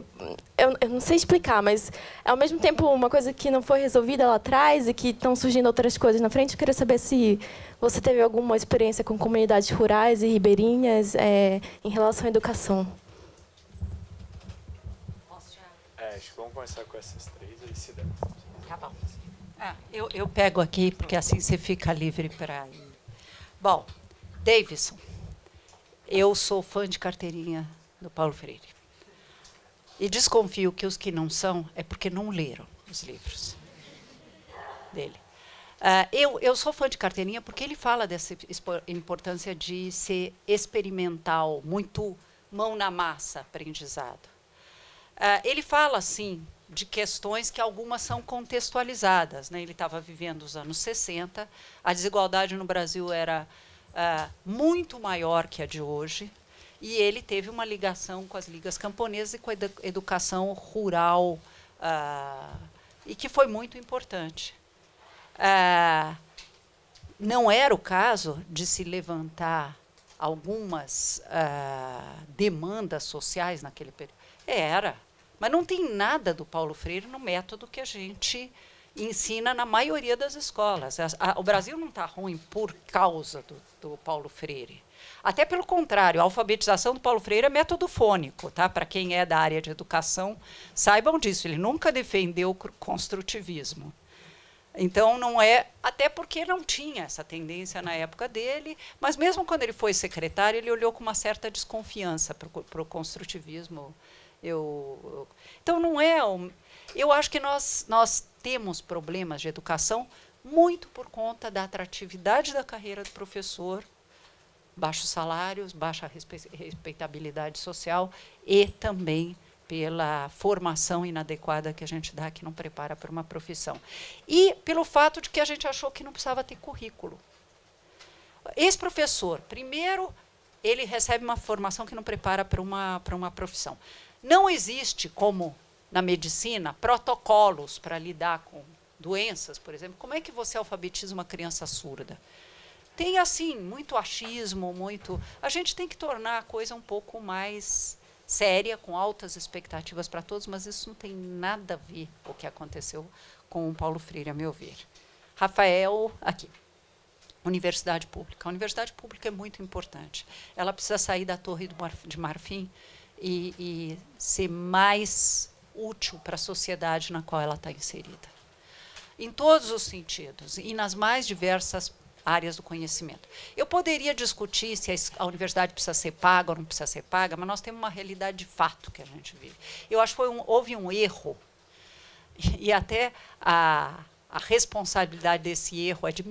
eu não sei explicar, mas, ao mesmo tempo, uma coisa que não foi resolvida lá atrás e que estão surgindo outras coisas na frente. Eu queria saber se você teve alguma experiência com comunidades rurais e ribeirinhas em relação à educação. Acho que vamos começar com essas 3, aí se der. Tá bom. Eu pego aqui, porque assim você fica livre para ir. Bom, Davidson, eu sou fã de carteirinha do Paulo Freire. E desconfio que os que não são é porque não leram os livros dele. Eu sou fã de carteirinha porque ele fala dessa importância de ser experimental, muito mão na massa, aprendizado. Ele fala, assim, de questões que algumas são contextualizadas, né? Ele estava vivendo os anos 60, a desigualdade no Brasil era muito maior que a de hoje, e ele teve uma ligação com as ligas camponesas e com a educação rural, e que foi muito importante. Não era o caso de se levantar algumas demandas sociais naquele período. Era. Mas não tem nada do Paulo Freire no método que a gente ensina na maioria das escolas. O Brasil não está ruim por causa do Paulo Freire. Até pelo contrário, a alfabetização do Paulo Freire é método fônico. Tá? Para quem é da área de educação, saibam disso. Ele nunca defendeu o construtivismo. Então, não é... Até porque não tinha essa tendência na época dele, mas mesmo quando ele foi secretário, ele olhou com uma certa desconfiança para o construtivismo. Então, não é... Eu acho que nós temos problemas de educação muito por conta da atratividade da carreira do professor, baixos salários, baixa respeitabilidade social e também pela formação inadequada que a gente dá, que não prepara para uma profissão. E pelo fato de que a gente achou que não precisava ter currículo. Esse professor, primeiro, ele recebe uma formação que não prepara para uma profissão. Não existe, como na medicina, protocolos para lidar com doenças, por exemplo. Como é que você alfabetiza uma criança surda? Tem, assim, muito achismo, muito... A gente tem que tornar a coisa um pouco mais séria, com altas expectativas para todos, mas isso não tem nada a ver com o que aconteceu com o Paulo Freire, a meu ver. Rafael, aqui. Universidade pública. A universidade pública é muito importante. Ela precisa sair da Torre de Marfim e ser mais útil para a sociedade na qual ela está inserida. Em todos os sentidos e nas mais diversas áreas do conhecimento. Eu poderia discutir se a universidade precisa ser paga ou não precisa ser paga, mas nós temos uma realidade de fato que a gente vive. Eu acho que houve um erro, e até a responsabilidade desse erro é de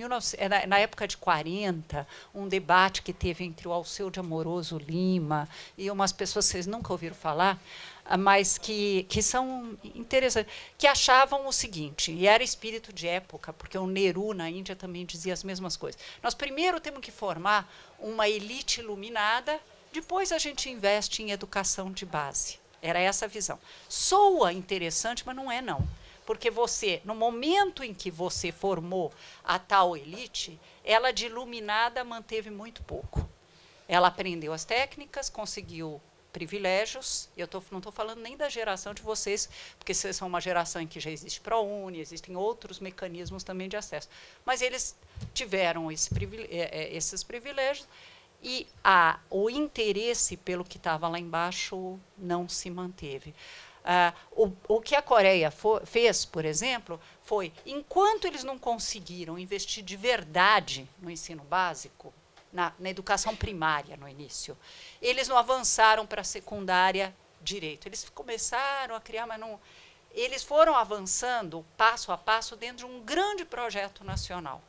na época de 40, um debate que teve entre o Alceu de Amoroso Lima e umas pessoas que vocês nunca ouviram falar, mas que são interessantes, que achavam o seguinte, e era espírito de época, porque o Nehru, na Índia, também dizia as mesmas coisas. Nós primeiro temos que formar uma elite iluminada, depois a gente investe em educação de base. Era essa a visão. Soa interessante, mas não é, não. Porque você, no momento em que você formou a tal elite, ela de iluminada manteve muito pouco. Ela aprendeu as técnicas, conseguiu privilégios. Eu não estou falando nem da geração de vocês, porque vocês são uma geração em que já existe ProUni, existem outros mecanismos também de acesso. Mas eles tiveram esses privilégios e o interesse pelo que estava lá embaixo não se manteve. O que a Coreia fez, por exemplo, foi, enquanto eles não conseguiram investir de verdade no ensino básico, na educação primária no início, eles não avançaram para a secundária direito. Eles começaram a criar, mas não... Eles foram avançando passo a passo dentro de um grande projeto nacional.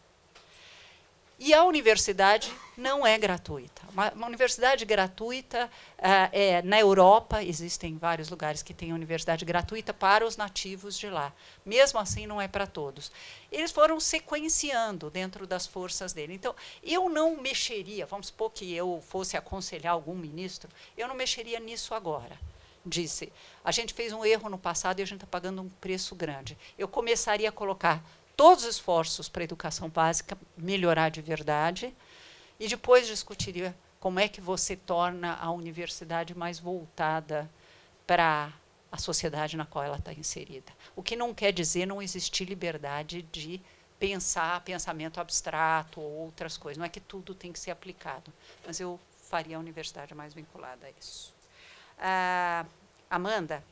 E a universidade não é gratuita. Uma universidade gratuita, na Europa, existem vários lugares que têm universidade gratuita para os nativos de lá. Mesmo assim, não é para todos. Eles foram sequenciando dentro das forças dele. Então, eu não mexeria, vamos supor que eu fosse aconselhar algum ministro, eu não mexeria nisso agora. disse, a gente fez um erro no passado e a gente está pagando um preço grande. Eu começaria a colocar todos os esforços para a educação básica, melhorar de verdade, e depois discutiria como é que você torna a universidade mais voltada para a sociedade na qual ela está inserida. O que não quer dizer não existir liberdade de pensar pensamento abstrato ou outras coisas. Não é que tudo tem que ser aplicado, mas eu faria a universidade mais vinculada a isso. Amanda,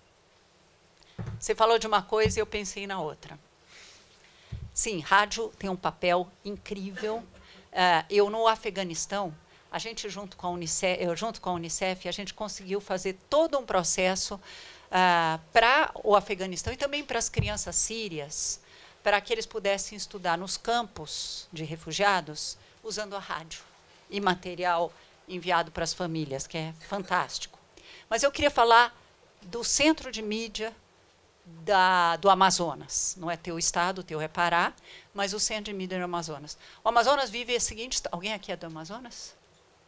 você falou de uma coisa e eu pensei na outra. Sim, rádio tem um papel incrível. Eu, no Afeganistão, a gente, junto com a Unicef, a gente conseguiu fazer todo um processo para o Afeganistão e também para as crianças sírias, para que eles pudessem estudar nos campos de refugiados usando a rádio e material enviado para as famílias, que é fantástico. Mas eu queria falar do centro de mídia do Amazonas. Não é teu estado, teu é Pará, mas o centro de mídia do Amazonas. O Amazonas vive a seguinte... Alguém aqui é do Amazonas?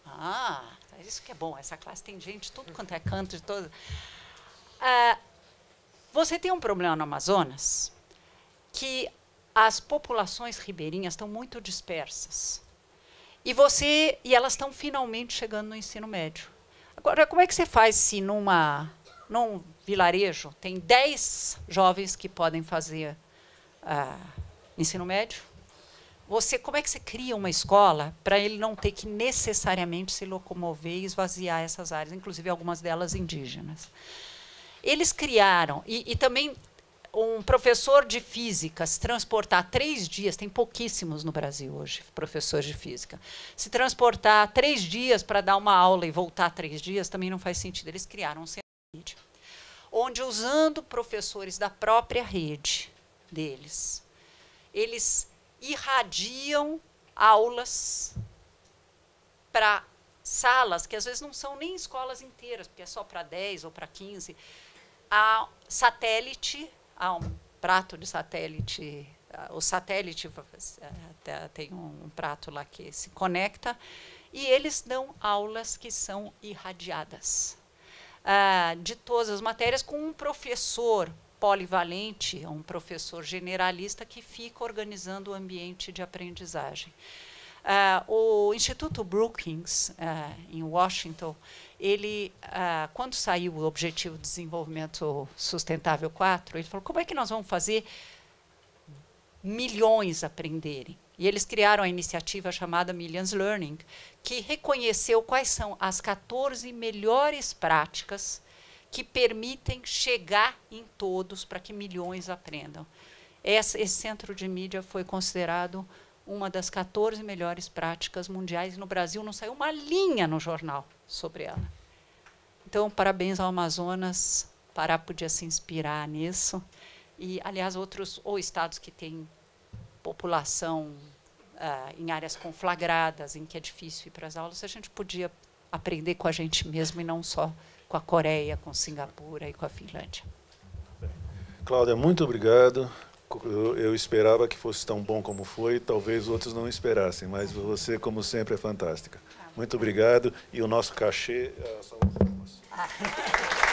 Ah, isso que é bom. Essa classe tem gente de tudo quanto é canto, de todo... Você tem um problema no Amazonas que as populações ribeirinhas estão muito dispersas. E elas estão finalmente chegando no ensino médio. Agora, como é que você faz se num vilarejo tem 10 jovens que podem fazer ensino médio? Como é que você cria uma escola para ele não ter que necessariamente se locomover e esvaziar essas áreas, inclusive algumas delas indígenas? Eles criaram, e também um professor de física se transportar 3 dias, tem pouquíssimos no Brasil hoje, professores de física, se transportar 3 dias para dar uma aula e voltar 3 dias também não faz sentido. Eles criaram um centro de mídia, onde, usando professores da própria rede deles, eles irradiam aulas para salas que às vezes não são nem escolas inteiras, porque é só para 10 ou para 15. Há satélite, há um prato de satélite, o satélite tem um prato lá que se conecta, e eles dão aulas que são irradiadas de todas as matérias, com um professor polivalente, um professor generalista que fica organizando o ambiente de aprendizagem. O Instituto Brookings, em Washington, ele, quando saiu o Objetivo de Desenvolvimento Sustentável 4, ele falou, como é que nós vamos fazer milhões aprenderem? E eles criaram a iniciativa chamada Millions Learning, que reconheceu quais são as 14 melhores práticas que permitem chegar em todos para que milhões aprendam. Esse centro de mídia foi considerado uma das 14 melhores práticas mundiais. No Brasil não saiu uma linha no jornal sobre ela. Então, parabéns ao Amazonas. Pará podia se inspirar nisso. E, aliás, outros estados que têm população em áreas conflagradas, em que é difícil ir para as aulas, a gente podia aprender com a gente mesmo e não só com a Coreia, com Singapura e com a Finlândia. Cláudia, muito obrigado. Eu esperava que fosse tão bom como foi, talvez outros não esperassem, mas você, como sempre, é fantástica. Muito obrigado. E o nosso cachê são as almas.